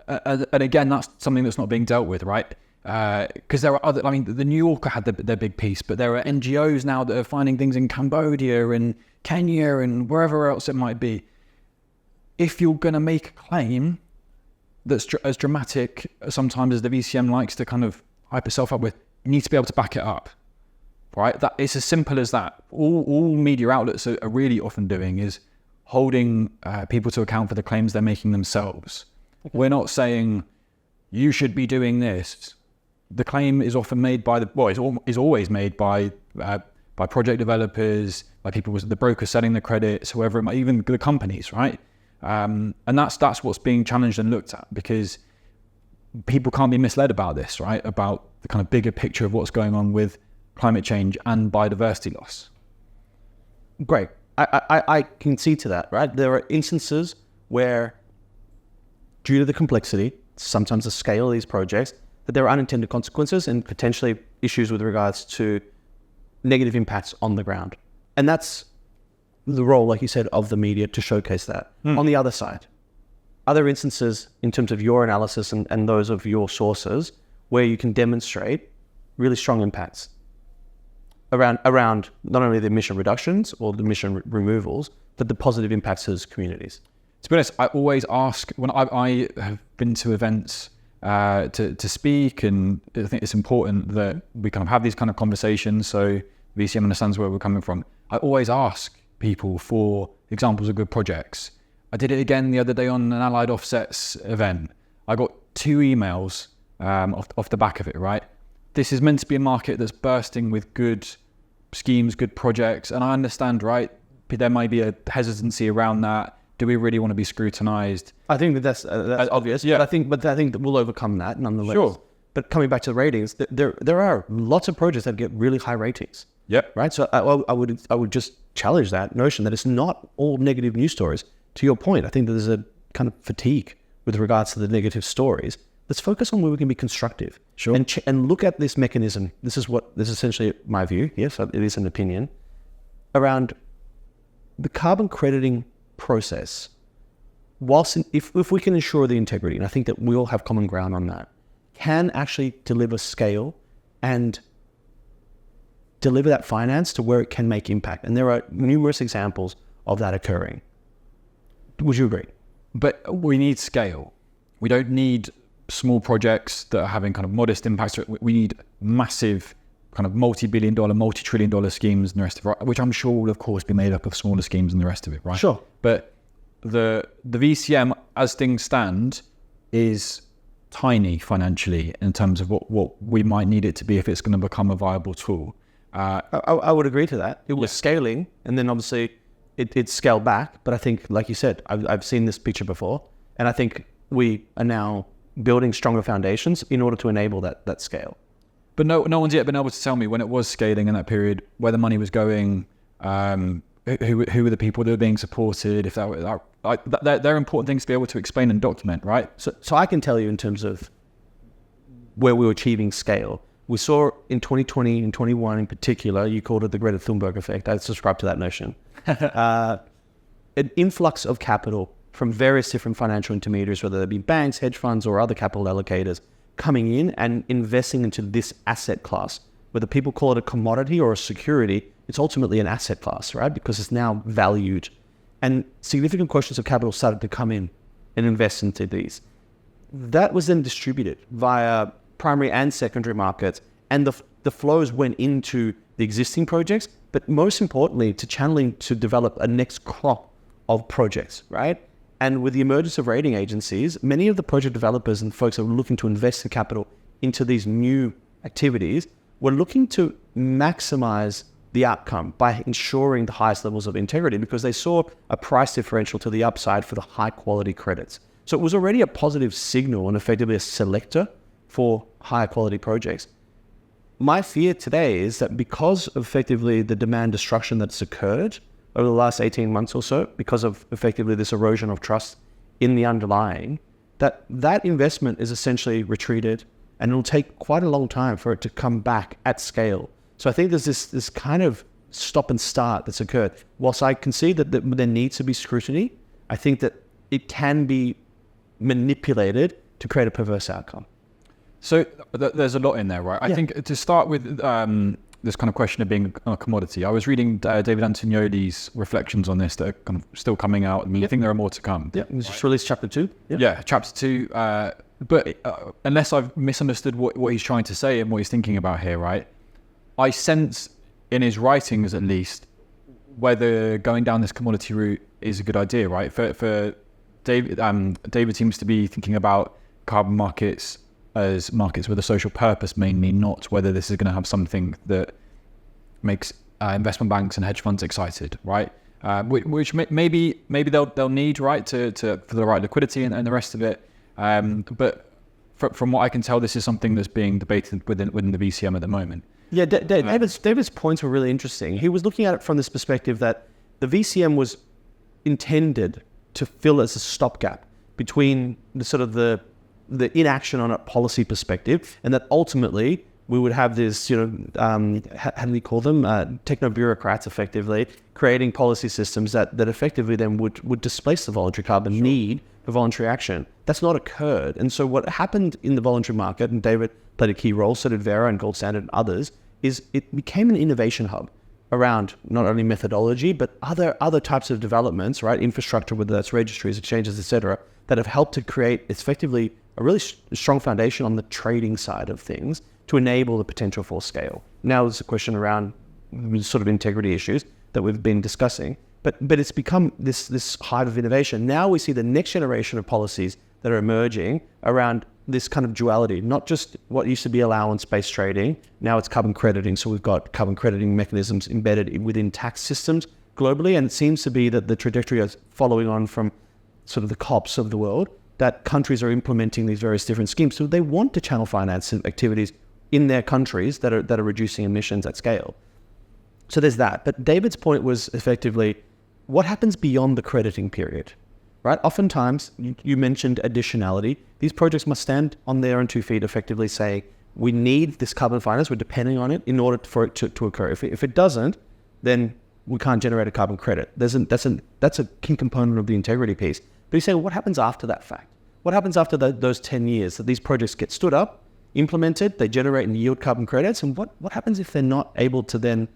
again, that's something that's not being dealt with, right? Because there are other, I mean, the New Yorker had their big piece, but there are NGOs now that are finding things in Cambodia and Kenya and wherever else it might be. If you're going to make a claim that's as dramatic sometimes as the VCM likes to kind of hype itself up with, you need to be able to back it up, right? That it's as simple as that. All media outlets are really often doing is holding people to account for the claims they're making themselves. Okay. We're not saying you should be doing this. The claim is often made by is always made by project developers, by people, the brokers selling the credits, whoever it might, even the companies, right? And that's what's being challenged and looked at, because people can't be misled about this, right? About the kind of bigger picture of what's going on with climate change and biodiversity loss. Great. I can see to that, right? There are instances where, due to the complexity, sometimes the scale of these projects, that there are unintended consequences and potentially issues with regards to negative impacts on the ground. And that's the role, like you said, of the media to showcase that. On the other side, other instances in terms of your analysis and those of your sources where you can demonstrate really strong impacts around not only the emission reductions or the emission removals, but the positive impacts to communities. To be honest, I always ask, when I have been to events to speak, and I think it's important that we kind of have these kind of conversations so VCM understands where we're coming from. I always ask people for examples of good projects. I did it again the other day on an Allied Offsets event. I got 2 emails off the back of it, right? this is meant to be a market that's bursting with good schemes, good projects. And I understand, right, there might be a hesitancy around that. Do we really want to be scrutinized? I think that's obvious. Yeah. But I think that we'll overcome that nonetheless. Sure. But coming back to the ratings, there are lots of projects that get really high ratings. Yep. Right. So I would just challenge that notion that it's not all negative news stories. To your point, I think that there's a kind of fatigue with regards to the negative stories. Let's focus on where we can be constructive. Sure. And look at this mechanism. This is essentially my view. Yes, it is an opinion around the carbon crediting process. Whilst if we can ensure the integrity, and I think that we all have common ground on that, can actually deliver scale and deliver that finance to where it can make impact. And there are numerous examples of that occurring. Would you agree? But we need scale. We don't need small projects that are having kind of modest impacts. We need massive kind of multi-billion dollar, multi-trillion dollar schemes and the rest of it, which I'm sure will of course be made up of smaller schemes and the rest of it, right? Sure. But the VCM as things stand is tiny financially in terms of what we might need it to be if it's going to become a viable tool. I would agree to that. It was scaling, and then obviously it scaled back. But I think, like you said, I've seen this picture before, and I think we are now building stronger foundations in order to enable that scale. But no one's yet been able to tell me when it was scaling in that period, where the money was going, who were the people that were being supported, if they're important things to be able to explain and document, right? So I can tell you in terms of where we were achieving scale. We saw in 2020 and 21 in particular, you called it the Greta Thunberg effect. I subscribe to that notion. An influx of capital from various different financial intermediaries, whether they be banks, hedge funds, or other capital allocators, coming in and investing into this asset class. Whether people call it a commodity or a security, it's ultimately an asset class, right? Because it's now valued. And significant quantities of capital started to come in and invest into these. That was then distributed via primary and secondary markets, and the flows went into the existing projects, but most importantly, to channeling to develop a next crop of projects, right? And with the emergence of rating agencies, many of the project developers and folks that were looking to invest in capital into these new activities were looking to maximize the outcome by ensuring the highest levels of integrity, because they saw a price differential to the upside for the high quality credits. So it was already a positive signal and effectively a selector for higher quality projects. My fear today is that because of effectively the demand destruction that's occurred over the last 18 months or so, because of effectively this erosion of trust in the underlying, that investment is essentially retreated, and it'll take quite a long time for it to come back at scale. So I think there's this kind of stop and start that's occurred. Whilst I concede that there needs to be scrutiny, I think that it can be manipulated to create a perverse outcome. So there's a lot in there, right? I think to start with this kind of question of being a commodity, I was reading David Antonioli's reflections on this that are kind of still coming out. I mean, I think there are more to come. Yeah, it was just released chapter 2. Yeah, chapter 2. But unless I've misunderstood what he's trying to say and what he's thinking about here, right? I sense in his writings, at least, whether going down this commodity route is a good idea, right? For David, David seems to be thinking about carbon markets as markets with a social purpose mainly, not whether this is going to have something that makes investment banks and hedge funds excited, right? Which maybe they'll need, right, for the right liquidity and the rest of it. But from what I can tell, this is something that's being debated within the VCM at the moment. Yeah, David's points were really interesting. He was looking at it from this perspective that the VCM was intended to fill as a stopgap between the inaction on a policy perspective, and that ultimately we would have this, how do we call them? Techno-bureaucrats effectively creating policy systems that effectively then would displace the voluntary carbon need for voluntary action. That's not occurred. And so what happened in the voluntary market, and David played a key role, so did Vera and Gold Standard and others, is it became an innovation hub around not only methodology, but other types of developments, right? Infrastructure, whether that's registries, exchanges, etc., that have helped to create effectively a really strong foundation on the trading side of things to enable the potential for scale. Now there's a question around sort of integrity issues that we've been discussing, but it's become this hive of innovation. Now we see the next generation of policies that are emerging around this kind of duality, not just what used to be allowance-based trading, now it's carbon crediting. So we've got carbon crediting mechanisms embedded within tax systems globally, and it seems to be that the trajectory is following on from sort of the COPs of the world, that countries are implementing these various different schemes. So they want to channel finance activities in their countries that are reducing emissions at scale. So there's that. But David's point was effectively, what happens beyond the crediting period, right? Oftentimes, you mentioned additionality. These projects must stand on their own 2 feet, effectively say, we need this carbon finance, we're depending on it in order for it to occur. If it doesn't, then we can't generate a carbon credit. That's a key component of the integrity piece. But you say, well, what happens after that fact? What happens after those 10 years that these projects get stood up, implemented, they generate and yield carbon credits? And what happens if they're not able to then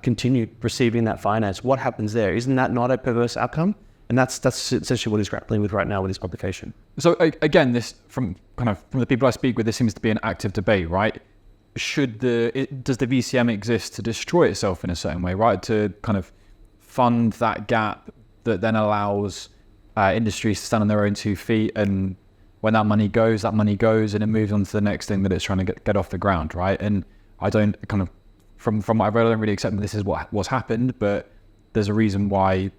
continue receiving that finance? What happens there? Isn't that not a perverse outcome? And that's essentially what he's grappling with right now with his publication. So again, this from the people I speak with, this seems to be an active debate, right? Does the VCM exist to destroy itself in a certain way, right? To kind of fund that gap that then allows industries to stand on their own 2 feet, and when that money goes, and it moves on to the next thing that it's trying to get off the ground, right? And I don't from what I've read, I don't really accept that this is what's happened, but there's a reason why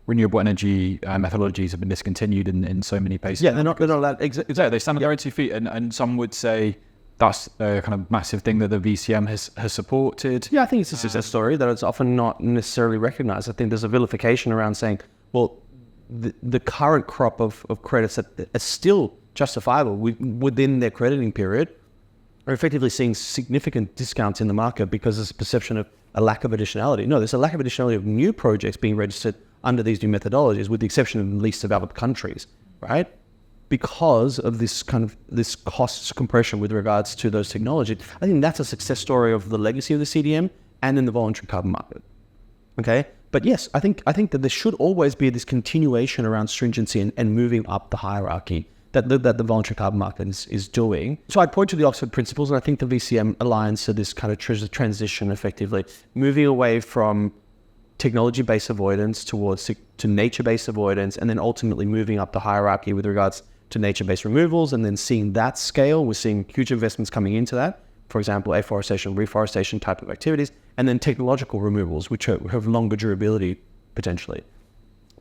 renewable energy methodologies have been discontinued in so many places. Yeah, they're not allowed. Exactly. They stand on their own 2 feet, and some would say that's a kind of massive thing that the VCM has supported. Yeah, I think it's a success story that it's often not necessarily recognized. I think there's a vilification around saying, well, the current crop of credits that are still justifiable within their crediting period are effectively seeing significant discounts in the market because there's a perception of a lack of additionality. No, there's a lack of additionality of new projects being registered under these new methodologies, with the exception of the least developed countries, right? Because of this cost compression with regards to those technologies. I think that's a success story of the legacy of the CDM and in the voluntary carbon market. Okay, but yes, I think that there should always be this continuation around stringency and moving up the hierarchy that the voluntary carbon market is doing. So I'd point to the Oxford Principles, and I think the VCM aligns to this kind of transition, effectively moving away from technology-based avoidance to nature-based avoidance, and then ultimately moving up the hierarchy with regards to nature-based removals, and then seeing that scale. We're seeing huge investments coming into that. For example, afforestation, reforestation type of activities, and then technological removals, which have longer durability potentially.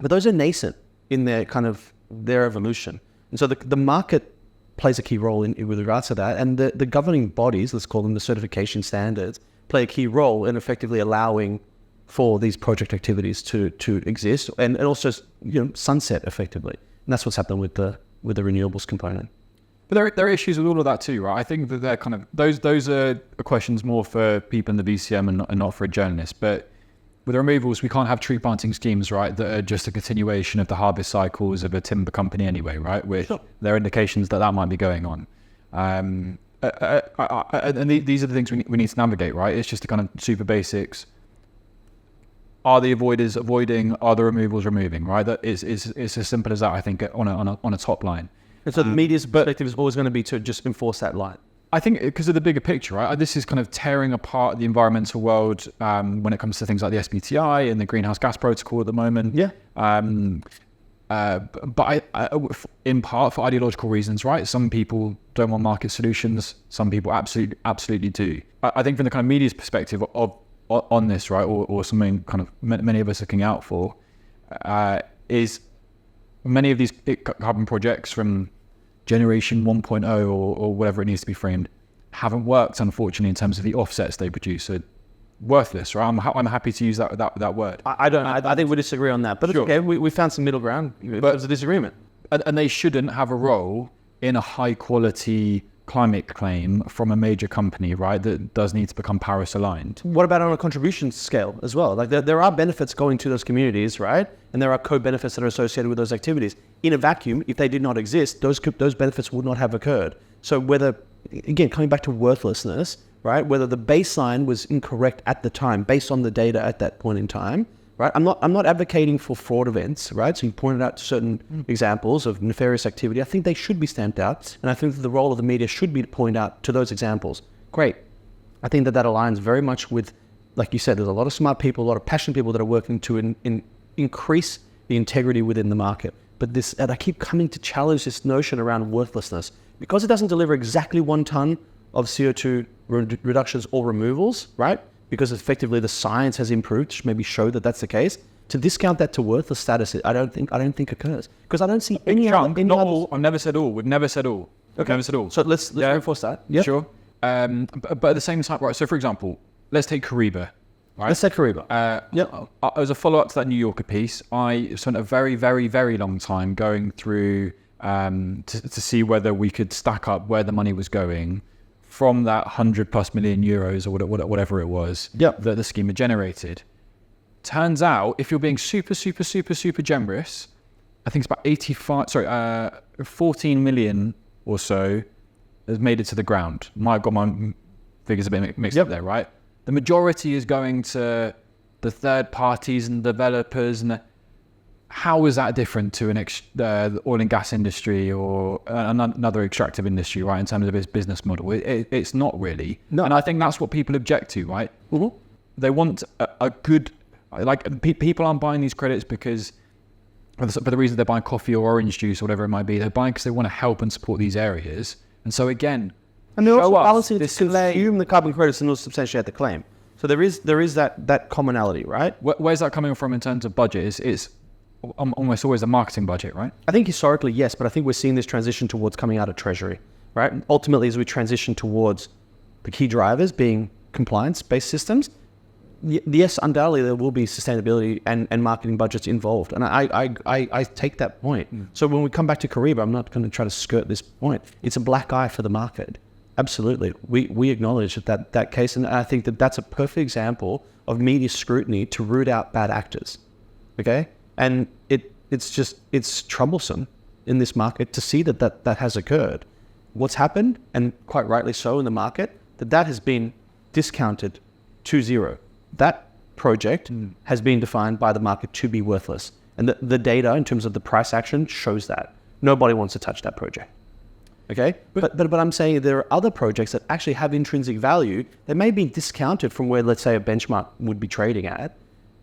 But those are nascent in their evolution. And so the market plays a key role with regards to that. And the governing bodies, let's call them the certification standards, play a key role in effectively allowing for these project activities to exist and also sunset effectively. And that's what's happened with the renewables component. But there are issues with all of that too, right? I think that they're kind of those are questions more for people in the VCM and not for a journalist. But with the removals, we can't have tree planting schemes, right, that are just a continuation of the harvest cycles of a timber company anyway, right? Which Sure. There are indications that might be going on. And these are the things we need to navigate, right? It's just the kind of super basics. Are the avoiders avoiding? Are the removals removing? Right? That it's as simple as that. I think on a top line. And so the media's perspective is always going to be to just enforce that line. I think because of the bigger picture, right? This is kind of tearing apart the environmental world when it comes to things like the SBTI and the Greenhouse Gas Protocol at the moment. Yeah. But in part for ideological reasons, right? Some people don't want market solutions. Some people absolutely do. I think from the kind of media's perspective on this, right, or something kind of many of us are looking out for, is many of these carbon projects from generation 1.0 or whatever it needs to be framed haven't worked, unfortunately, in terms of the offsets they produce. So worthless, right? I'm happy to use that word. I think we disagree on that, but Sure. it's okay. We found some middle ground. There's a disagreement. And they shouldn't have a role in a high quality climate claim from a major company, right, that does need to become Paris aligned. What about on a contribution scale as well? Like there are benefits going to those communities, right? And there are co-benefits that are associated with those activities. In a vacuum, if they did not exist, those benefits would not have occurred. So whether, again, coming back to worthlessness, right? Whether the baseline was incorrect at the time, based on the data at that point in time, right? I'm not advocating for fraud events, right? So you pointed out certain examples of nefarious activity. I think they should be stamped out, and I think that the role of the media should be to point out to those examples. Great. I think that aligns very much with, like you said, there's a lot of smart people, a lot of passionate people that are working to increase the integrity within the market. and I keep coming to challenge this notion around worthlessness because it doesn't deliver exactly 1 ton of CO2 reductions or removals, right? Because effectively the science has improved to maybe show that that's the case. To discount that to worthless status, I don't think occurs because I don't see any chunk, other. Not all. I've never said all. We've never said all. Okay. Never said all. So let's reinforce that. Yeah, sure. But at the same time, right? So for example, let's take Kariba. Right? Let's take Kariba. As a follow-up to that New Yorker piece, I spent a very, very, very long time going through to see whether we could stack up where the money was going from that 100+ million euros or whatever it was that the scheme had generated. Turns out, if you're being super, super, super, super generous, I think it's about 14 million or so has made it to the ground. I've got my figures a bit mixed up there, right? The majority is going to the third parties and developers. And how is that different to the oil and gas industry or another extractive industry, right? In terms of its business model, it's not really. No. And I think that's what people object to, right? Mm-hmm. They want a good. People aren't buying these credits because for the reason they're buying coffee or orange juice or whatever it might be. They're buying because they want to help and support these areas. And so again, and they're also balancing to consume the carbon credits and also substantiate the claim. So there is that commonality, right? Where's that coming from in terms of budget? It's almost always a marketing budget, right? I think historically, yes, but I think we're seeing this transition towards coming out of Treasury, right? And ultimately, as we transition towards the key drivers being compliance-based systems, yes, undoubtedly there will be sustainability and marketing budgets involved, and I take that point. So when we come back to Kariba, I'm not going to try to skirt this point. It's a black eye for the market. Absolutely, we acknowledge that case, and I think that's a perfect example of media scrutiny to root out bad actors. Okay, and it's troublesome in this market to see that has occurred. What's happened, and quite rightly so in the market, that has been discounted to zero. That project has been defined by the market to be worthless. And the data in terms of the price action shows that. Nobody wants to touch that project. Okay? But I'm saying there are other projects that actually have intrinsic value that may be discounted from where, let's say, a benchmark would be trading at.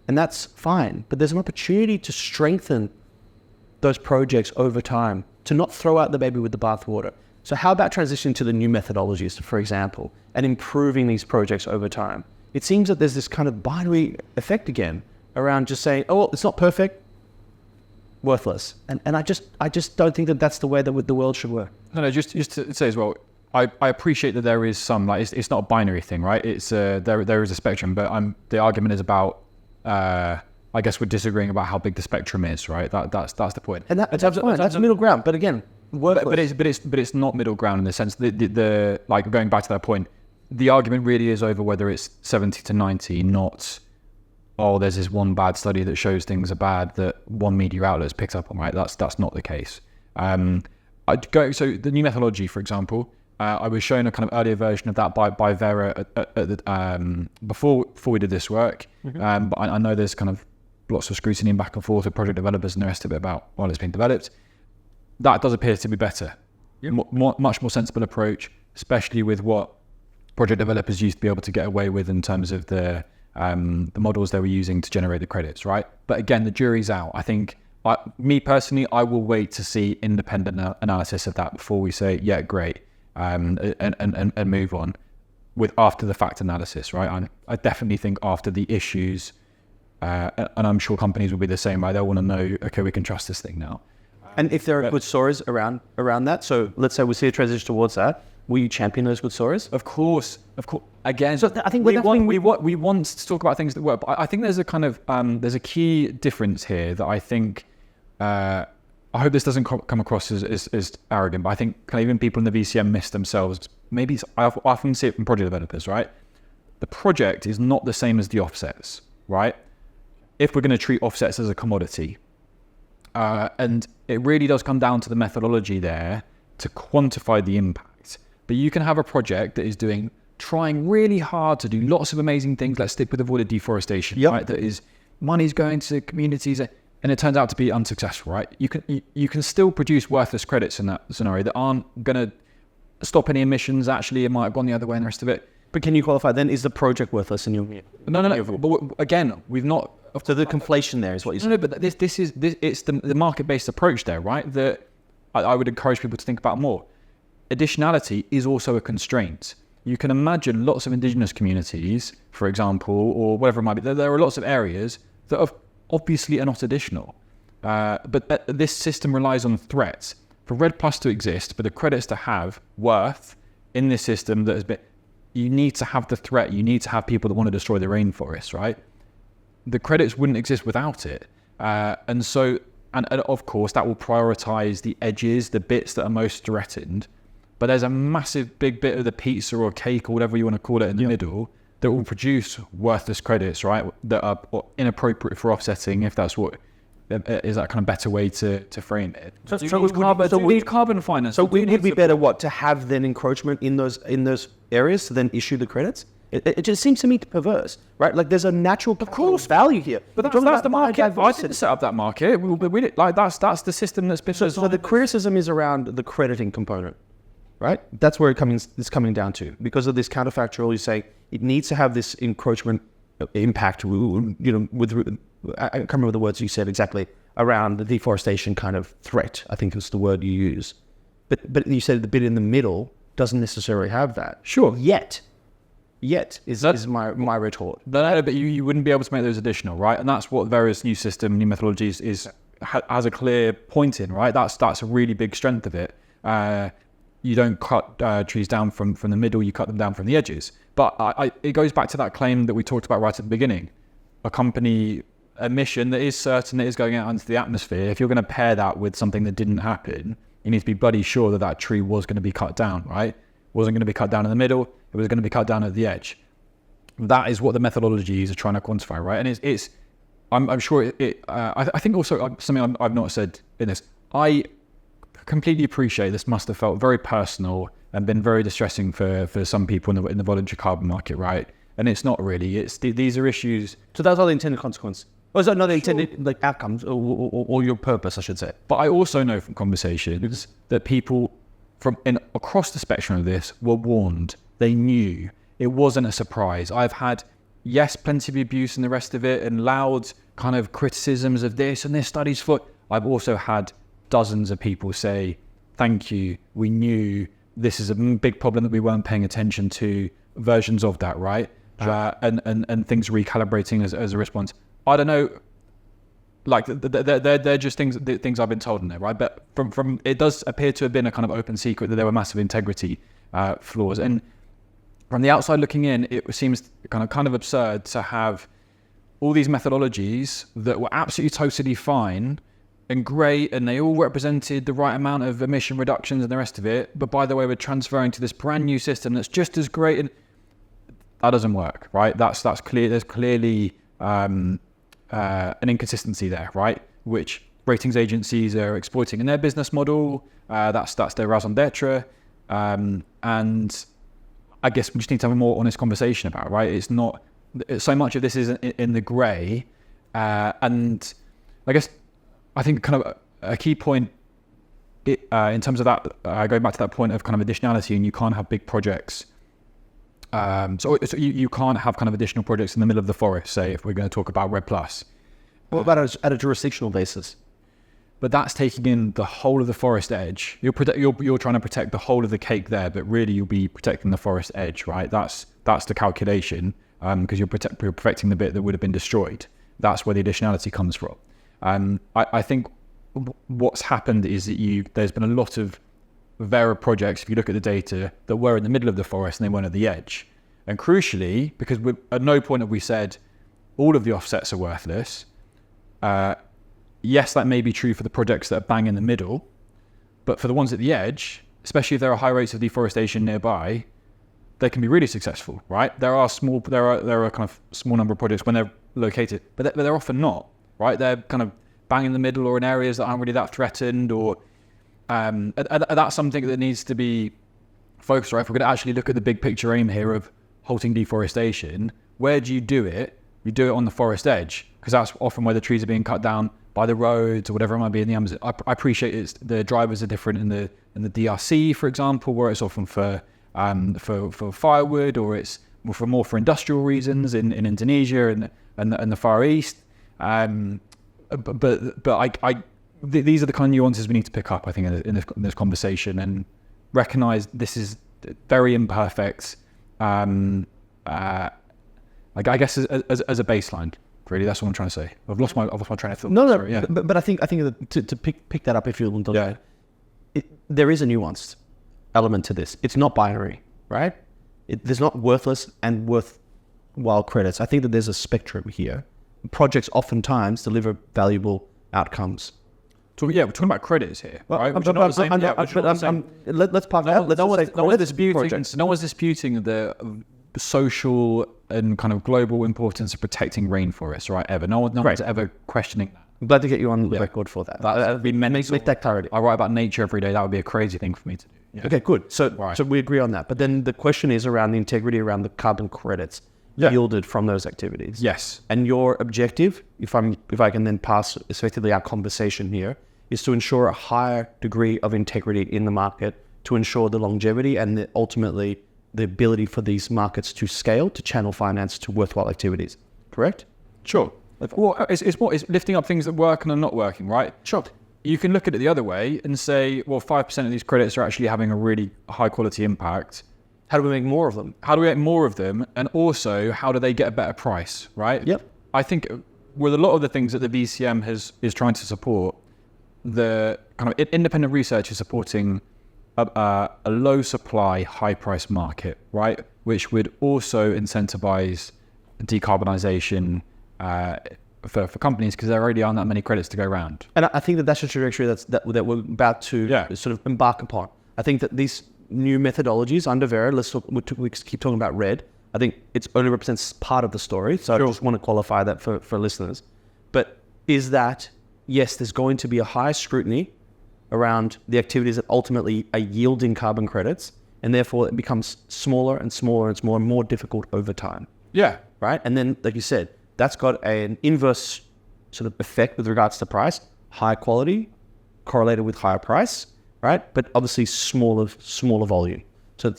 And that's fine. But there's an opportunity to strengthen those projects over time, to not throw out the baby with the bathwater. So how about transitioning to the new methodologies, for example, and improving these projects over time? It seems that there's this kind of binary effect again around just saying, oh, well, it's not perfect, worthless. And I just don't think that that's the way that the world should work. No, just to say as well, I appreciate that there is some, like, it's not a binary thing, right? It's there is a spectrum, but the argument is about, I guess we're disagreeing about how big the spectrum is, right? That's the point. And that's middle ground. But again, worthless. But it's not middle ground in the sense that the like going back to that point. The argument really is over whether it's 70 to 90, not, there's this one bad study that shows things are bad that one media outlet has picked up on, right? That's not the case. So the new methodology, for example, I was shown a kind of earlier version of that by Vera before we did this work. Mm-hmm. But I know there's kind of lots of scrutiny and back and forth with project developers and the rest of it about while it's being developed. That does appear to be better. Yep. Much more sensible approach, especially with what project developers used to be able to get away with in terms of the models they were using to generate the credits, right? But again, the jury's out. I think, me personally, I will wait to see independent analysis of that before we say, yeah, great, and move on with after the fact analysis, right? I definitely think after the issues, and I'm sure companies will be the same, right? They'll want to know, okay, we can trust this thing now. And if there are good stories around that, so let's say we see a transition towards that, will you champion those good stories? Of course. Again, so I think we want to talk about things that work. But I think there's a kind of there's a key difference here that I think. I hope this doesn't come across as arrogant, but I think kind of even people in the VCM miss themselves. Maybe I often see it from project developers, right? The project is not the same as the offsets, right? If we're going to treat offsets as a commodity, and it really does come down to the methodology there to quantify the impact. But you can have a project that is trying really hard to do lots of amazing things. Let's stick with avoided deforestation, right? That is, money's going to communities, and it turns out to be unsuccessful, right? You can still produce worthless credits in that scenario that aren't going to stop any emissions. Actually, it might have gone the other way and the rest of it. But can you qualify then? Is the project worthless in your view? No. But again, we've not. So the conflation there is what you're saying. No, but it's the market-based approach there, right? That I would encourage people to think about more. Additionality is also a constraint. You can imagine lots of indigenous communities, for example, or whatever it might be. There are lots of areas that obviously are not additional. But this system relies on threats. For REDD+ to exist, for the credits to have worth in this system that has been, you need to have the threat. You need to have people that want to destroy the rainforest, right? The credits wouldn't exist without it. And of course, that will prioritize the edges, the bits that are most threatened. But there's a massive big bit of the pizza or cake or whatever you want to call it in the middle that will produce worthless credits, right? That are inappropriate for offsetting, if that's what is that kind of better way to frame it. We need carbon finance. So would be better to have then encroachment in those areas to then issue the credits? It just seems to me perverse, right? Like there's a natural value here. But that's the market. I didn't set up that market. That's the system that's been. So the criticism is around the crediting component, right? That's where it's coming down to. Because of this counterfactual, you say it needs to have this encroachment impact, with, I can't remember the words you said exactly, around the deforestation kind of threat, I think is the word you use. But you said the bit in the middle doesn't necessarily have that. Sure. Yet is my retort. But you wouldn't be able to make those additional, right? And that's what various new methodologies has a clear point in, right? That's a really big strength of it. You don't cut trees down from the middle, you cut them down from the edges. But it goes back to that claim that we talked about right at the beginning. A company emission that is certain, that is going out into the atmosphere, if you're going to pair that with something that didn't happen, you need to be bloody sure that tree was going to be cut down, right? Wasn't going to be cut down in the middle, it was going to be cut down at the edge. That is what the methodologies are trying to quantify, right? And I'm sure I think also something I've not said in this, I completely appreciate this must have felt very personal and been very distressing for some people in the voluntary carbon market, right? And it's not really. These are issues. So that's not the intended consequence. Or is that not the intended outcomes or your purpose, I should say? But I also know from conversations that people across the spectrum of this were warned. They knew. It wasn't a surprise. I've had, plenty of abuse and the rest of it, and loud kind of criticisms of this and this study's foot. I've also had dozens of people say, thank you, we knew this is a big problem that we weren't paying attention to, versions of that, right? Sure. And things recalibrating as a response. I don't know, like they're just things I've been told in there, right? But from it does appear to have been a kind of open secret that there were massive integrity flaws. And from the outside looking in, it seems kind of absurd to have all these methodologies that were absolutely totally fine and great, and they all represented the right amount of emission reductions and the rest of it. But by the way, we're transferring to this brand new system that's just as great, and that doesn't work, right? That's clear. There's clearly an inconsistency there, right? Which ratings agencies are exploiting in their business model. That's their raison d'etre, and I guess we just need to have a more honest conversation about it, right? It's not so much of this is in the grey, and I guess I think kind of a key point in terms of that, going back to that point of kind of additionality, and you can't have big projects. So you can't have kind of additional projects in the middle of the forest, say, if we're going to talk about REDD+. What about at a jurisdictional basis? But that's taking in the whole of the forest edge. You're trying to protect the whole of the cake there, but really you'll be protecting the forest edge, right? That's the calculation, because you're protecting the bit that would have been destroyed. That's where the additionality comes from. I think what's happened is that there's been a lot of Vera projects, if you look at the data, that were in the middle of the forest and they weren't at the edge. And crucially, because at no point have we said all of the offsets are worthless. Yes, that may be true for the projects that are bang in the middle, but for the ones at the edge, especially if there are high rates of deforestation nearby, they can be really successful, right? There are kind of small number of projects when they're located, but they're often not, right? They're kind of bang in the middle or in areas that aren't really that threatened, or that's something that needs to be focused, right? If we're going to actually look at the big picture aim here of halting deforestation, where do you do it? You do it on the forest edge, because that's often where the trees are being cut down by the roads or whatever it might be in the Amazon. I appreciate the drivers are different in the DRC, for example, where it's often for firewood, or it's for industrial reasons in Indonesia and the Far East. These are the kind of nuances we need to pick up, I think, in this conversation, and recognize this is very imperfect. I guess as a baseline, really, that's what I'm trying to say. I've lost my train of thought. No, Sorry, yeah. but I think that to pick that up, if you'll indulge, there is a nuanced element to this. It's not binary, right? There's not worthless and worthwhile credits. I think that there's a spectrum here. Projects oftentimes deliver valuable outcomes. So we're talking about credits here, right? Let's park that. No one's disputing the social and kind of global importance of protecting rainforests, right? No one's ever questioning that. I'm glad to get you on the record for that. Make that clarity. I write about nature every day. That would be a crazy thing for me to do. Yeah. Okay, good. So we agree on that. But then the question is around the integrity around the carbon credits yielded from those activities. Yes. And your objective, if I can then pass effectively our conversation here, is to ensure a higher degree of integrity in the market to ensure the longevity and ultimately the ability for these markets to scale, to channel finance to worthwhile activities. Correct? Sure. Well, it's lifting up things that work and are not working, right? Sure. You can look at it the other way and say, well, 5% of these credits are actually having a really high quality impact. How do we make more of them? And also, how do they get a better price, right? Yep. I think with a lot of the things that the VCM is trying to support, the kind of independent research is supporting a low supply, high price market, right? Which would also incentivize decarbonization for companies because there already aren't that many credits to go around. And I think that's a trajectory that we're about to sort of embark upon. I think that these new methodologies under Vera, we keep talking about RED. I think it only represents part of the story. So I just want to qualify that for listeners. But is that, yes, there's going to be a high scrutiny around the activities that ultimately are yielding carbon credits, and therefore it becomes smaller and smaller and smaller and more difficult over time. Yeah. Right? And then, like you said, that's got an inverse sort of effect with regards to price. High quality correlated with higher price, right? But obviously smaller volume. So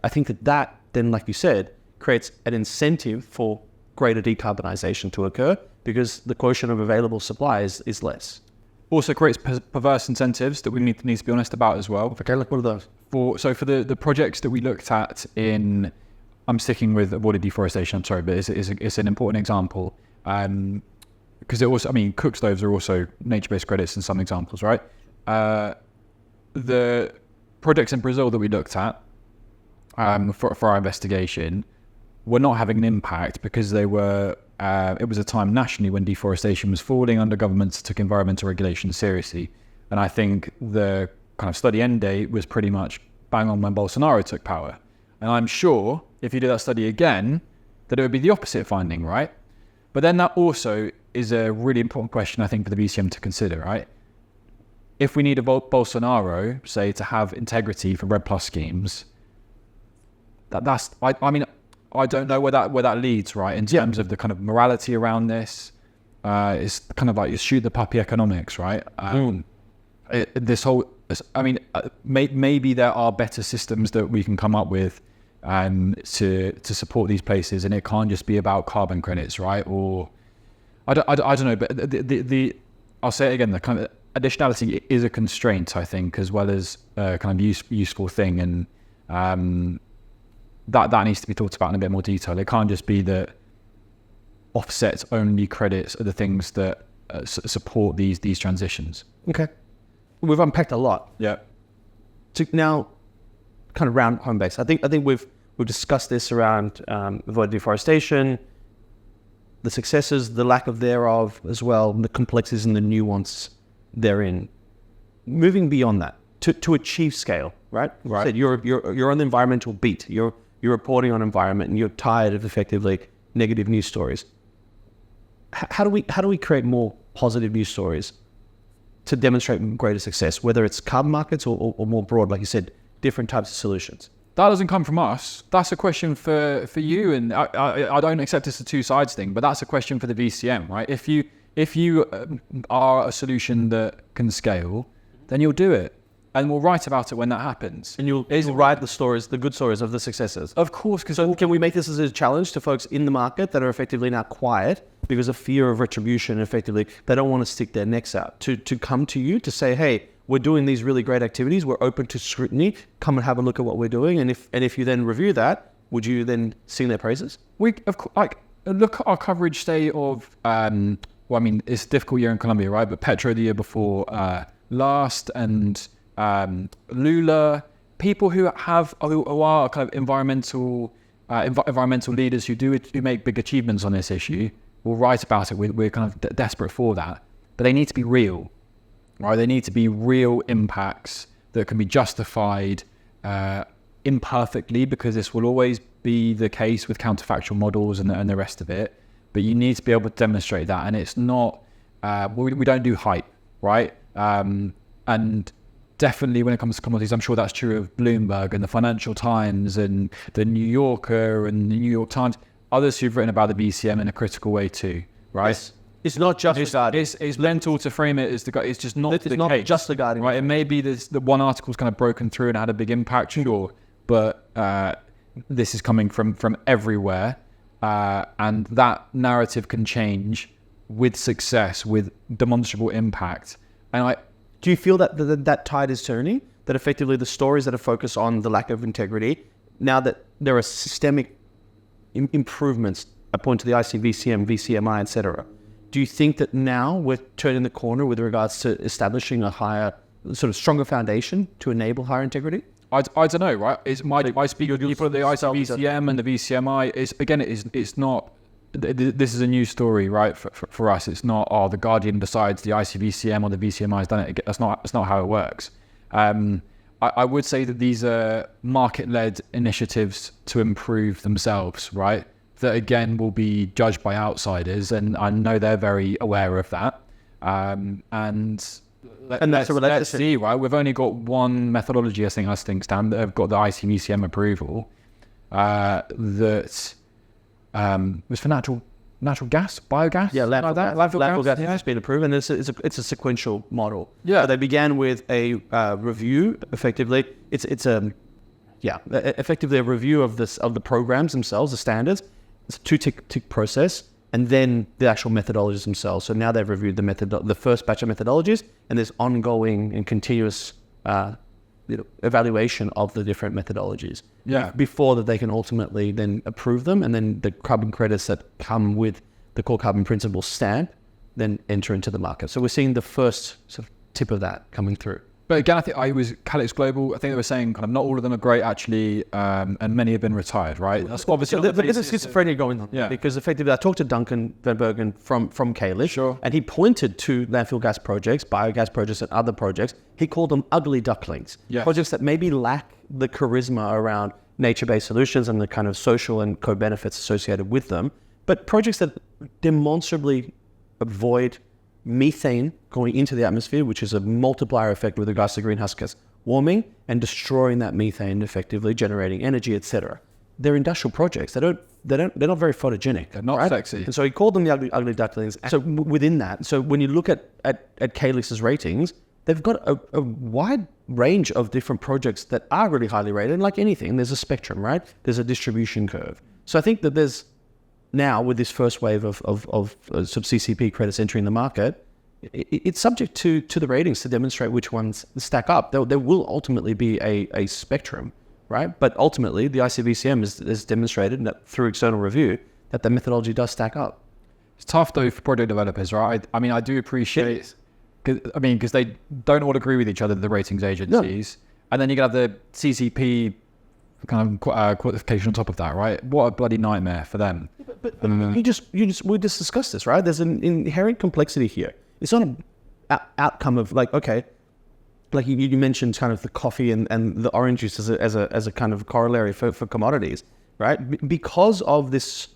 I think that then, like you said, creates an incentive for greater decarbonization to occur because the quotient of available supply is less. Also creates perverse incentives that we need to be honest about as well. Okay, like what are those? For the projects that we looked at I'm sticking with avoided deforestation, I'm sorry, but it's an important example. Because it also, cook stoves are also nature-based credits in some examples, right? The projects in Brazil that we looked at for our investigation were not having an impact because they were, it was a time nationally when deforestation was falling under governments took environmental regulation seriously. And I think the kind of study end date was pretty much bang on when Bolsonaro took power. And I'm sure if you do that study again, that it would be the opposite finding, right? But then that also is a really important question, I think, for the VCM to consider, right? If we need a Bolsonaro, say, to have integrity for RED Plus schemes, I don't know where that leads, right? In terms of the kind of morality around this, it's kind of like you shoot the puppy economics, right? Maybe there are better systems that we can come up with to support these places, and it can't just be about carbon credits, right? Or I don't know, but I'll say it again, the kind of additionality is a constraint, I think, as well as a kind of useful thing, and that needs to be talked about in a bit more detail. It can't just be that offsets only credits are the things that support these transitions. Okay, we've unpacked a lot. Yeah. To now kind of round home base. I think we've discussed this around avoided deforestation, the successes, the lack of thereof as well, the complexities and the nuance therein. Moving beyond that to achieve scale, right? Right. So you're on the environmental beat. You're reporting on environment, and you're tired of effectively negative news stories. How do we create more positive news stories to demonstrate greater success, whether it's carbon markets or more broad, like you said, different types of solutions? That doesn't come from us. That's a question for you, and I don't accept it's a two sides thing, but that's a question for the VCM, right? If you are a solution that can scale, then you'll do it, and we'll write about it when that happens. And you'll write the stories, the good stories of the successes. Of course, because can we make this as a challenge to folks in the market that are effectively now quiet because of fear of retribution, effectively, they don't want to stick their necks out to come to you to say, hey, we're doing these really great activities. We're open to scrutiny. Come and have a look at what we're doing. And if you then review that, would you then sing their praises? We, of course, like, look at our coverage, say, of, well, I mean, it's a difficult year in Colombia, right? But Petro the year before last, and Lula, people who are kind of environmental leaders who make big achievements on this issue will write about it. We're kind of desperate for that, but they need to be real, right? They need to be real impacts that can be justified imperfectly, because this will always be the case with counterfactual models and the rest of it. But you need to be able to demonstrate that, and it's not. We don't do hype, right? And definitely when it comes to commodities, I'm sure that's true of Bloomberg and the Financial Times and the New Yorker and the New York Times. Others who've written about the BCM in a critical way too, right? Yes. It's not just the Guardian. It's mental to frame it as it's just not It's the not case, just the Guardian. right? It may be that one article's kind of broken through and had a big impact, sure, but this is coming from everywhere, and that narrative can change with success, with demonstrable impact. And do you feel that that tide is turning? That effectively the stories that are focused on the lack of integrity, now that there are systemic improvements, I point to the ICVCM, VCMI, etc. Do you think that now we're turning the corner with regards to establishing a higher, sort of stronger foundation to enable higher integrity? I don't know, right? I speak with people at the ICVCM and the VCMI. It's not. This is a new story, right? For us, it's not. Oh, the Guardian decides the ICVCM or the VCMI has done it. That's not how it works. I would say that these are market-led initiatives to improve themselves, right? That again will be judged by outsiders, and I know they're very aware of that. Let's see, right? We've only got one methodology, I think, Stan, that have got the ICVCM approval. That was for natural gas, biogas. Yeah, landfill gas yeah. has been approved, and it's a sequential model. Yeah, so they began with a review. Effectively, effectively a review of the programs themselves, the standards. It's a two-tick process, and then the actual methodologies themselves. So now they've reviewed the first batch of methodologies, and there's ongoing and continuous evaluation of the different methodologies. Yeah. Before that they can ultimately then approve them, and then the carbon credits that come with the core carbon principle stamp then enter into the market. So we're seeing the first sort of tip of that coming through. But again, I think I was Calyx Global. I think they were saying kind of not all of them are great actually, and many have been retired, right? That's obviously. But there's a schizophrenia going on. Yeah. Because effectively, I talked to Duncan Van Bergen from Calyx, sure, and he pointed to landfill gas projects, biogas projects, and other projects. He called them ugly ducklings. Yes. Projects that maybe lack the charisma around nature-based solutions and the kind of social and co-benefits associated with them, but projects that demonstrably avoid methane going into the atmosphere, which is a multiplier effect with regards to greenhouse gas warming, and destroying that methane, effectively generating energy, etc. They're industrial projects. They're not very photogenic. They're not sexy. And so he called them the ugly ducklings. So within that, so when you look at Calyx's ratings, they've got a wide range of different projects that are really highly rated. And like anything, there's a spectrum, right? There's a distribution curve. So I think that there's now, with this first wave of sub CCP credits entering the market, it's subject to the ratings to demonstrate which ones stack up. There will ultimately be a spectrum, right? But ultimately, the ICVCM has demonstrated that through external review that the methodology does stack up. It's tough though for project developers, right? I mean, I do appreciate, because they don't all agree with each other, the ratings agencies, and then you can have the CCP kind of qualification on top of that, right? What a bloody nightmare for them. But we just discussed this, right? There's an inherent complexity here. It's not an outcome of like, okay, like you mentioned kind of the coffee and the orange juice as a kind of corollary for commodities, right? Because of this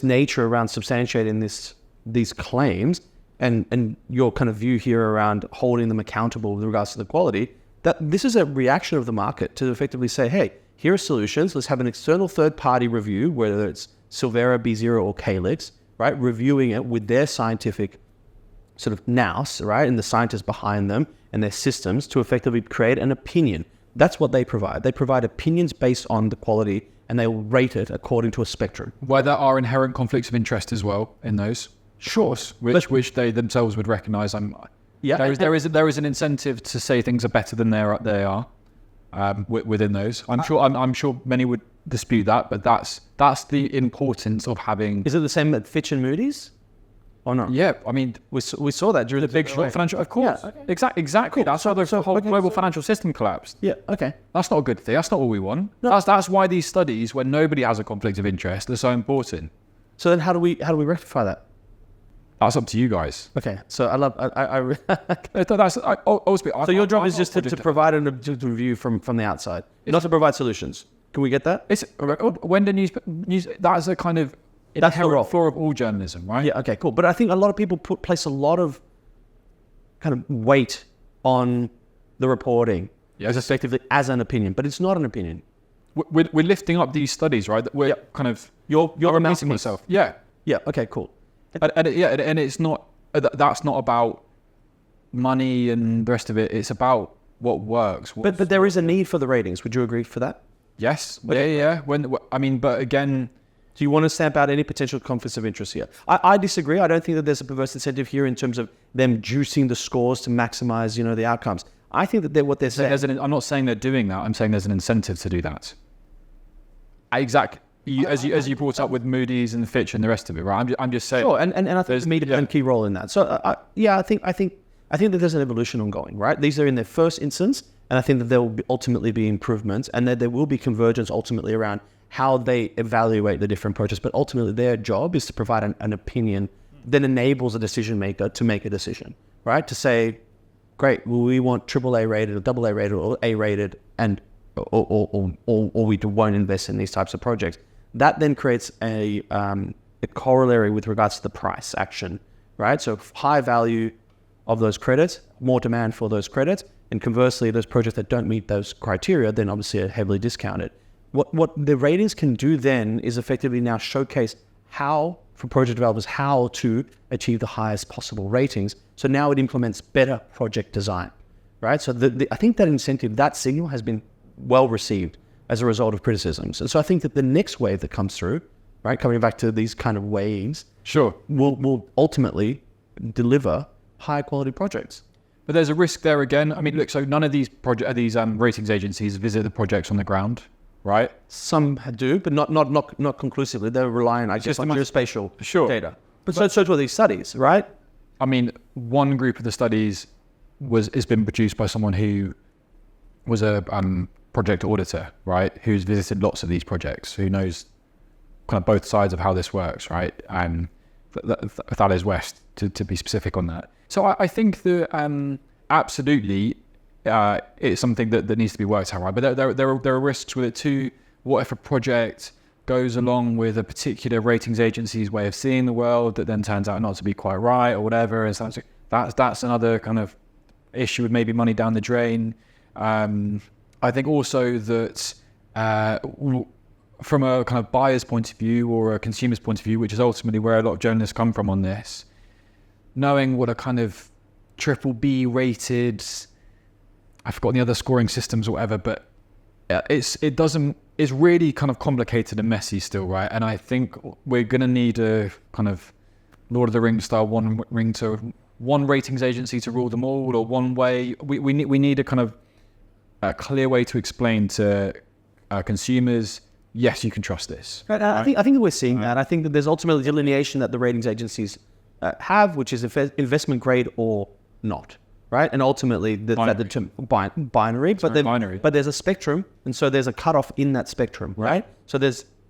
nature around substantiating these claims and your kind of view here around holding them accountable with regards to the quality, that this is a reaction of the market to effectively say, hey, here are solutions. Let's have an external third-party review, whether it's Silvera, B0, or Calyx, right? Reviewing it with their scientific sort of nous, right? And the scientists behind them and their systems to effectively create an opinion. That's what they provide. They provide opinions based on the quality, and they will rate it according to a spectrum. Where there are inherent conflicts of interest as well in those. Sure. Which they themselves would recognise. There is an incentive to say things are better than they are within those. I'm sure many would dispute that, but that's the importance of having. Is it the same at Fitch and Moody's, or not? Yeah, I mean we saw that during the big short financial. Of course, yeah, okay. Exactly. Cool. That's why the whole global financial system collapsed. Yeah. Okay. That's not a good thing. That's not what we want. No. That's why these studies, when nobody has a conflict of interest, are so important. So then, how do we rectify that? That's up to you guys. Okay, so So your job is just to provide an objective review from the outside, not to provide solutions. Can we get that? It's when the news that is a kind of inherent flaw of all journalism, right? Yeah. Okay. Cool. But I think a lot of people place a lot of kind of weight on the reporting, as effectively as an opinion, but it's not an opinion. We're lifting up these studies, right? We're kind of you're repeating myself. Yeah. Yeah. Okay. Cool. And it's not. That's not about money and the rest of it. It's about what works. But there is a need for the ratings. Would you agree for that? Yes. Okay. Yeah. But again, do you want to stamp out any potential conflicts of interest here? I disagree. I don't think that there's a perverse incentive here in terms of them juicing the scores to maximize, the outcomes. I think that what they're saying. I'm not saying they're doing that. I'm saying there's an incentive to do that. Exactly. As you brought up with Moody's and Fitch and the rest of it, right? I'm just saying. Sure, and I think the media played a key role in that. So I think that there's an evolution ongoing, right? These are in their first instance, and I think that there will ultimately be improvements, and that there will be convergence ultimately around how they evaluate the different projects. But ultimately, their job is to provide an opinion that enables a decision maker to make a decision, right? To say, great, well, we want AAA rated or AA rated or A rated, and or we won't invest in these types of projects. That then creates a corollary with regards to the price action, right? So high value of those credits, more demand for those credits, and conversely, those projects that don't meet those criteria, then obviously are heavily discounted. What the ratings can do then is effectively now showcase how, for project developers, how to achieve the highest possible ratings. So now it implements better project design, right? So I think that incentive, that signal has been well received as a result of criticisms. And so I think that the next wave that comes through, right, coming back to these kind of waves, sure, will ultimately deliver high quality projects. But there's a risk there again. I mean, look, so none of these ratings agencies visit the projects on the ground, right? Some do, but not conclusively. They're relying, I guess, on geospatial data. But so do these studies, right? I mean, one group of the studies has been produced by someone who was a project auditor, right? Who's visited lots of these projects, who knows kind of both sides of how this works, right? And that is West, to be specific on that. So I think that absolutely it's something that needs to be worked out, right? But there are risks with it too. What if a project goes along with a particular ratings agency's way of seeing the world that then turns out not to be quite right or whatever? And so that's another kind of issue with maybe money down the drain. I think also that from a kind of buyer's point of view or a consumer's point of view, which is ultimately where a lot of journalists come from on this, knowing what a kind of BBB rated, I've forgotten the other scoring systems or whatever, but it's really kind of complicated and messy still, right? And I think we're going to need a kind of Lord of the Rings style one ratings agency to rule them all, or one way. We need a kind of a clear way to explain to consumers, yes, you can trust this. Right. I think that we're seeing that. I think that there's ultimately delineation that the ratings agencies have, which is investment grade or not, right? And ultimately, binary. But there's a spectrum, and so there's a cutoff in that spectrum, right? So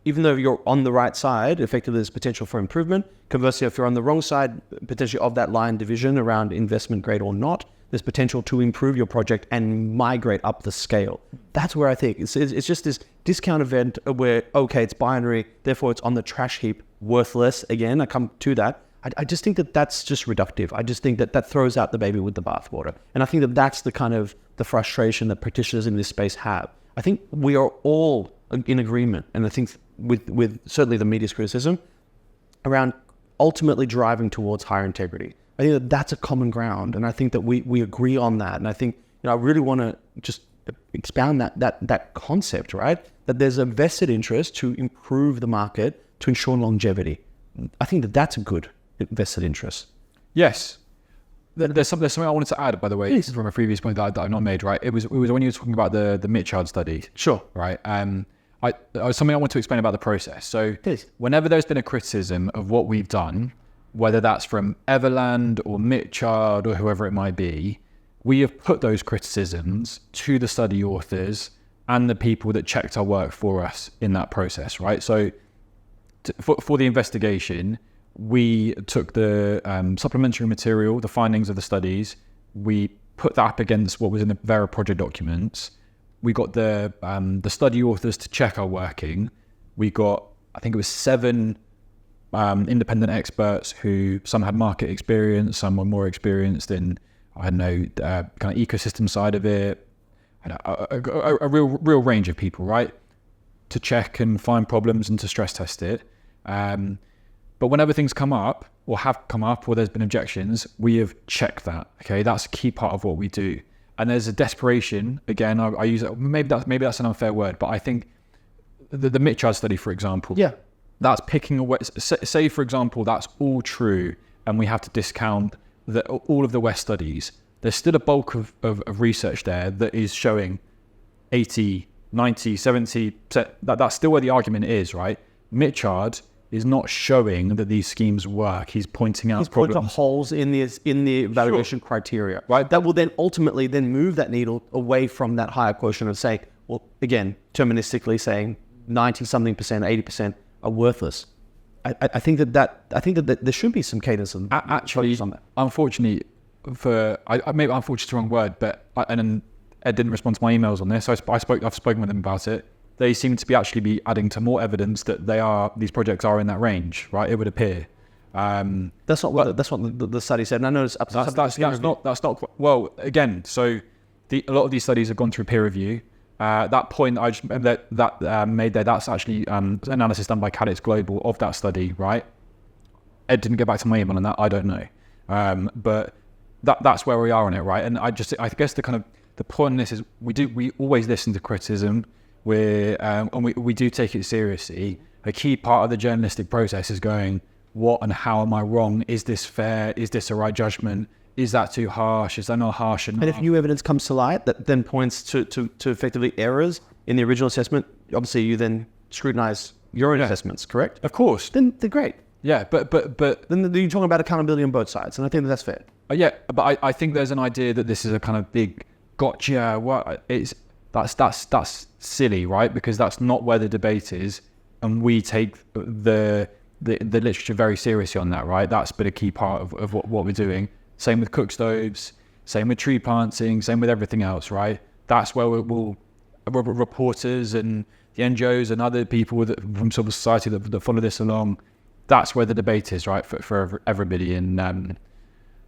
even though you're on the right side, effectively there's potential for improvement. Conversely, if you're on the wrong side, potentially of that line division around investment grade or not, there's potential to improve your project and migrate up the scale. That's where I think it's just this discount event where, okay, it's binary, therefore it's on the trash heap, worthless. Again, I come to that. I just think that that's just reductive. I just think that throws out the baby with the bathwater. And I think that that's the kind of the frustration that practitioners in this space have. I think we are all in agreement, and I think with certainly the media's criticism around ultimately driving towards higher integrity. I think that that's a common ground, and I think that we agree on that. And I think I really want to just expound that concept, right? That there's a vested interest to improve the market to ensure longevity. I think that that's a good vested interests. Yes. There's something I wanted to add, by the way, from a previous point that I've not made, right? It was when you were talking about the Mitchard study. Sure. Right. Something I want to explain about the process. So whenever there's been a criticism of what we've done, whether that's from Everland or Mitchard or whoever it might be, we have put those criticisms to the study authors and the people that checked our work for us in that process, right? So for the investigation, we took the supplementary material, the findings of the studies, we put that up against what was in the Vera project documents. We got the study authors to check our working. We got, I think it was 7 independent experts who, some had market experience, some were more experienced in, I don't know, kind of ecosystem side of it, a real range of people, right? To check and find problems and to stress test it. But whenever things come up or have come up or there's been objections, we have checked that. Okay, that's a key part of what we do. And there's a desperation. Again, I use it. Maybe that's an unfair word, but I think the Mitchard study, for example, that's picking away. Say for example, that's all true, and we have to discount all of the West studies. There's still a bulk of research there that is showing 80, 90, 70%. That's still where the argument is, right? Mitchard is not showing that these schemes work. He's pointing out problems. Pointing holes in the evaluation criteria, right? That will then ultimately move that needle away from that higher quotient of saying, well, again, deterministically saying 90-something%, 80% are worthless. I think that there should be some cadence on actually on that. Unfortunately, maybe unfortunately is the wrong word, but and Ed didn't respond to my emails on this. I've spoken with them about it. They seem to be adding to more evidence that these projects are in that range, right? It would appear. That's not what the study said. And I know it's up to that's not well. Again, so a lot of these studies have gone through peer review. That point I just made there. That's actually analysis done by Cadix Global of that study, right? Ed didn't get back to my email on that. I don't know, but that's where we are on it, right? And I guess the point in this is we always listen to criticism. We do take it seriously. A key part of the journalistic process is going, what and how am I wrong? Is this fair? Is this a right judgment? Is that too harsh? Is that not harsh enough? And if new evidence comes to light that then points to effectively errors in the original assessment, obviously you then scrutinize your own assessments, correct? Of course. Then they're great. Yeah, but then you're talking about accountability on both sides, and I think that's fair. Yeah, but I think there's an idea that this is a kind of big gotcha. What it's that's silly, right? Because that's not where the debate is, and we take the literature very seriously on that, right? That's been a key part of what we're doing. Same with cook stoves, same with tree planting, same with everything else, right? That's where reporters and the NGOs and other people from civil society that follow this along, that's where the debate is, right? For everybody, and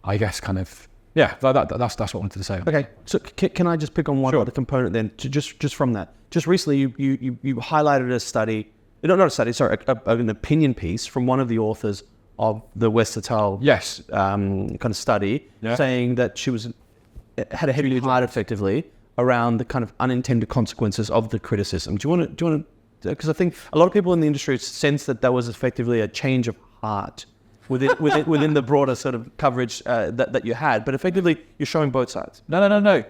I guess kind of. Yeah, that's what I wanted to say. Okay, so can I just pick on one other component then, just from that? Just recently, you highlighted a study, not a study, sorry, an opinion piece from one of the authors of the West et al. Kind of study, saying that she had a heavy heart effectively around the kind of unintended consequences of the criticism. Do you want to? Because I think a lot of people in the industry sense that was effectively a change of heart within the broader sort of coverage that you had, but effectively you're showing both sides. No.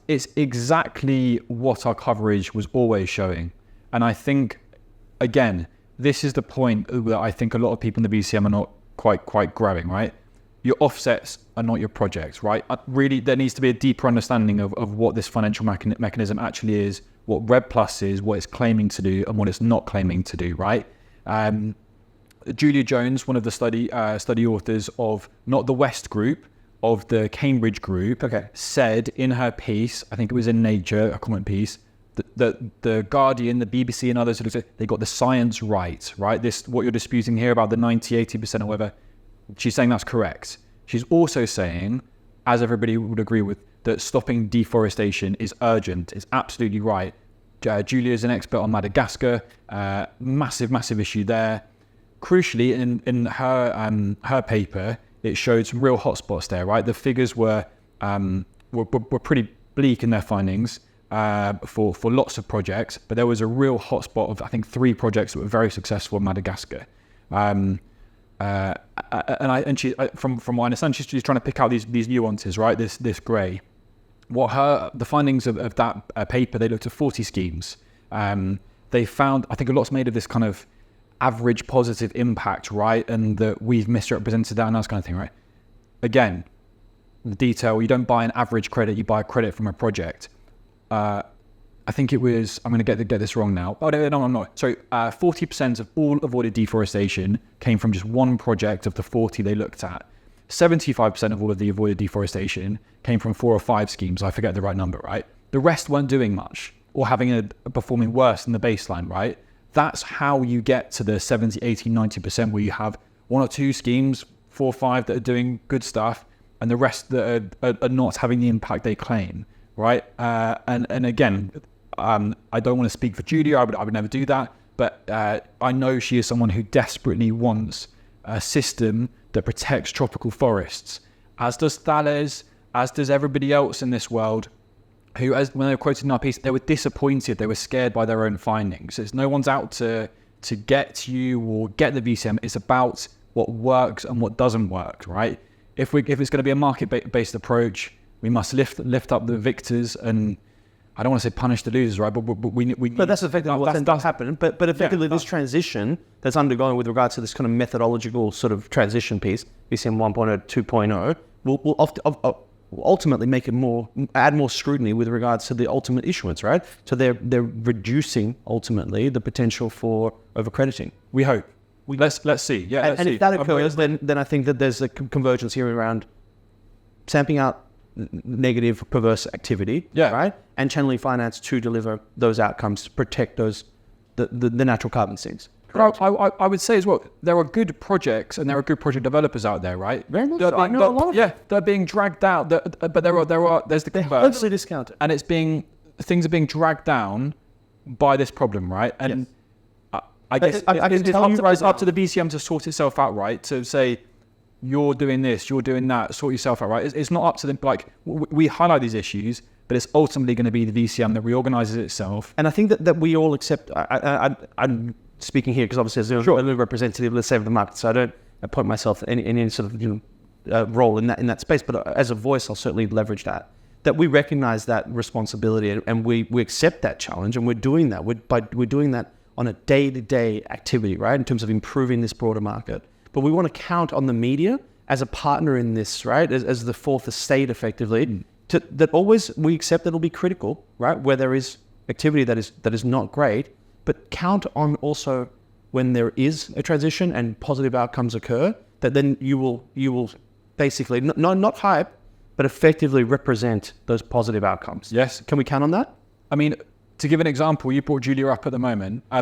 It's exactly what our coverage was always showing, and I think, again, this is the point that I think a lot of people in the BCM are not quite grabbing, right? Your offsets are not your projects, right? Really, there needs to be a deeper understanding of what this financial mechanism actually is, what RED Plus is, what it's claiming to do, and what it's not claiming to do, right? Julia Jones, one of the study authors of not the West group, of the Cambridge group, said in her piece, I think it was in Nature, a comment piece, that the Guardian, the BBC and others, they got the science right? This, what you're disputing here about the 90, 80% or whatever, she's saying that's correct. She's also saying, as everybody would agree with, that stopping deforestation is urgent. It's absolutely right. Julia is an expert on Madagascar, massive issue there. Crucially, in her paper, it showed some real hotspots there, right? The figures were pretty bleak in their findings for lots of projects, but there was a real hotspot of, I think, 3 projects that were very successful in Madagascar. From what I understand, she's trying to pick out these nuances, right? This grey. The findings of that paper, they looked at 40 schemes. They found, I think a lot's made of this kind of average positive impact, right? And that we've misrepresented that and that kind of thing, right? Again, the detail, you don't buy an average credit, you buy a credit from a project. I think it was, I'm going to get this wrong now. Oh, no, I'm not. Sorry, 40% of all avoided deforestation came from just one project of the 40 they looked at. 75% of all of the avoided deforestation came from 4 or 5 schemes. I forget the right number, right? The rest weren't doing much or performing worse than the baseline, right? That's how you get to the 70, 80, 90% where you have 1 or 2 schemes, 4 or 5 that are doing good stuff, and the rest that are not having the impact they claim, right? And again, I don't want to speak for Julia. I would never do that. But I know she is someone who desperately wants a system that protects tropical forests, as does Thales, as does everybody else in this world, who, as when they were quoted in our piece, they were disappointed. They were scared by their own findings. It's no one's out to get you or get the VCM. It's about what works and what doesn't work, right? If it's going to be a market-based approach, we must lift up the victors and, I don't want to say punish the losers, right? But that's effectively what's happened. But effectively, this transition that's undergoing with regards to this kind of methodological sort of transition piece, VCM 1.0, 2.0, will ultimately make it add more scrutiny with regards to the ultimate issuance, right? So they're reducing ultimately the potential for overcrediting. We hope. Let's see. Yeah, and if that occurs, then I think that there's a convergence here around stamping out negative, perverse activity, right? And channeling finance to deliver those outcomes, to protect the natural carbon sinks. I would say as well, there are good projects and there are good project developers out there, right? Very much so. I know a lot of them. They're being dragged out. But there's the converse. They're heavily discounted. And things are being dragged down by this problem, right? And yes. I guess it's up to the VCM to sort itself out, right? To say, you're doing this, you're doing that, sort yourself out, right? It's not up to them. Like, we highlight these issues, but it's ultimately going to be the VCM that reorganizes itself. And I think that we all accept, I'm speaking here because obviously as a representative, let's say, of the market, so I don't appoint myself in any sort of role in that space, but as a voice, I'll certainly leverage that we recognize that responsibility and we accept that challenge, and we're doing that. We're doing that on a day-to-day activity, right, in terms of improving this broader market. But we want to count on the media as a partner in this, right, as the fourth estate, effectively, that always we accept that it'll be critical, right, where there is activity that is not great, but count on also when there is a transition and positive outcomes occur, that then you will basically not hype, but effectively represent those positive outcomes. Yes. Can we count on that? I mean, to give an example, you brought Julia up at the moment. A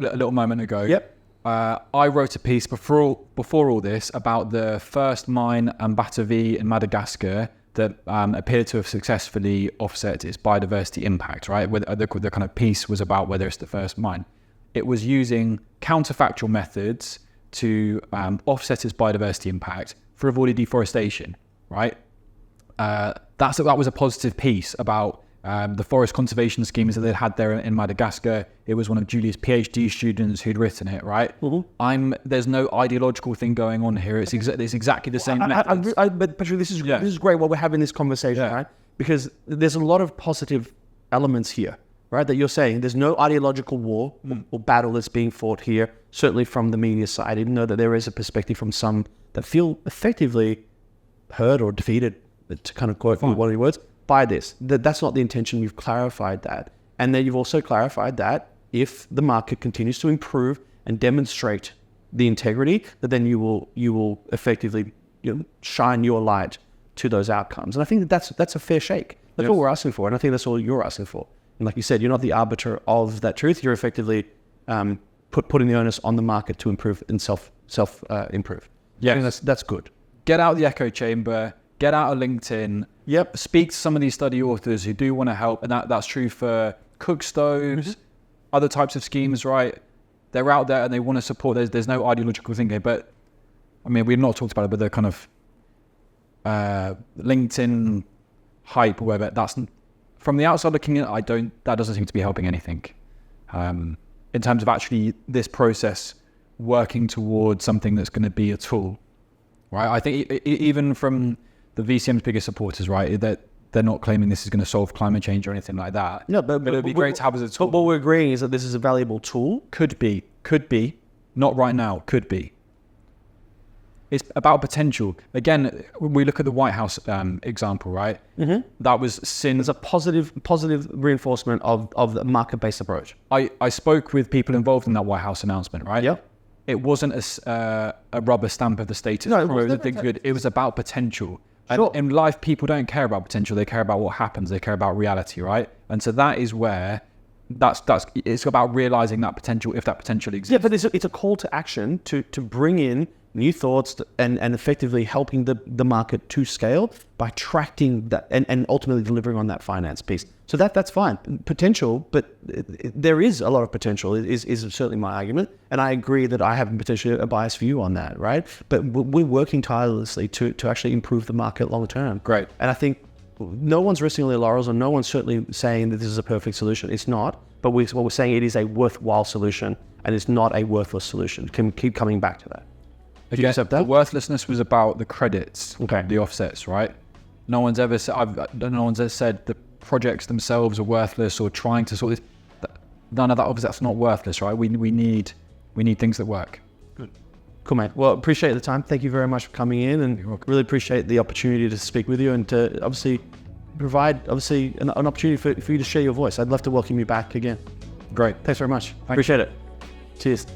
little moment ago. Yep. I wrote a piece before all this about the first mine Ambatavi in Madagascar that appeared to have successfully offset its biodiversity impact, right? The kind of piece was about whether it's the first mine. It was using counterfactual methods to offset its biodiversity impact for avoided deforestation, right? That was a positive piece about the forest conservation schemes that they'd had there in Madagascar. It was one of Julia's PhD students who'd written it, right? Mm-hmm. There's no ideological thing going on here. It's exactly the same method. But Patrick, this is great while we're having this conversation, right? Because there's a lot of positive elements here, right? That you're saying there's no ideological war or battle that's being fought here, certainly from the media side, even though that there is a perspective from some that feel effectively hurt or defeated, to kind of quote one of your words, by this. That's not the intention. You've clarified that. And then you've also clarified that if the market continues to improve and demonstrate the integrity, that then you will effectively shine your light to those outcomes. And I think that's a fair shake. That's what we're asking for. And I think that's all you're asking for. And like you said, you're not the arbiter of that truth. You're effectively putting the onus on the market to improve and self improve. Yeah, that's good. Get out of the echo chamber. Get out of LinkedIn. Yep. Speak to some of these study authors who do want to help, and that's true for cook stoves, other types of schemes, right? They're out there and they want to support. There's no ideological thing here, but I mean, we've not talked about it, but the kind of LinkedIn hype or whatever. That's from the outside looking in. That doesn't seem to be helping anything in terms of actually this process working towards something that's going to be a tool, right? I think even from the VCM's biggest supporters, right, that they're not claiming this is going to solve climate change or anything like that. No, but it'd be great to have as a tool. But what we're agreeing is that this is a valuable tool. Could be, not right now, could be. It's about potential. Again, when we look at the White House example, right? Mm-hmm. That was There's a positive reinforcement of the market-based approach. I spoke with people involved in that White House announcement, right? Yeah. It wasn't a rubber stamp of the status quo. It was about potential. Sure. And in life, people don't care about potential. They care about what happens. They care about reality, right? And so that is where it's about realizing that potential, if that potential exists. Yeah, but it's a call to action to bring in new thoughts and effectively helping the market to scale by tracking that and ultimately delivering on that finance piece. So that's fine. Potential, but there is a lot of potential is certainly my argument. And I agree that I have potentially a biased view on that, right? But we're working tirelessly to actually improve the market long term. Great. And I think no one's resting on their laurels, and no one's certainly saying that this is a perfect solution. It's not. But what we're saying, it is a worthwhile solution, and it's not a worthless solution. Can keep coming back to that. Again, accept that? The worthlessness was about the credits, okay, the offsets, right? No one's ever said the projects themselves are worthless or trying to sort this. None of that. Obviously, that's not worthless, right? We need things that work. Good, cool, mate. Well, appreciate the time. Thank you very much for coming in, and really appreciate the opportunity to speak with you and to obviously provide an opportunity for you to share your voice. I'd love to welcome you back again. Great. Thanks very much. Appreciate it. Cheers.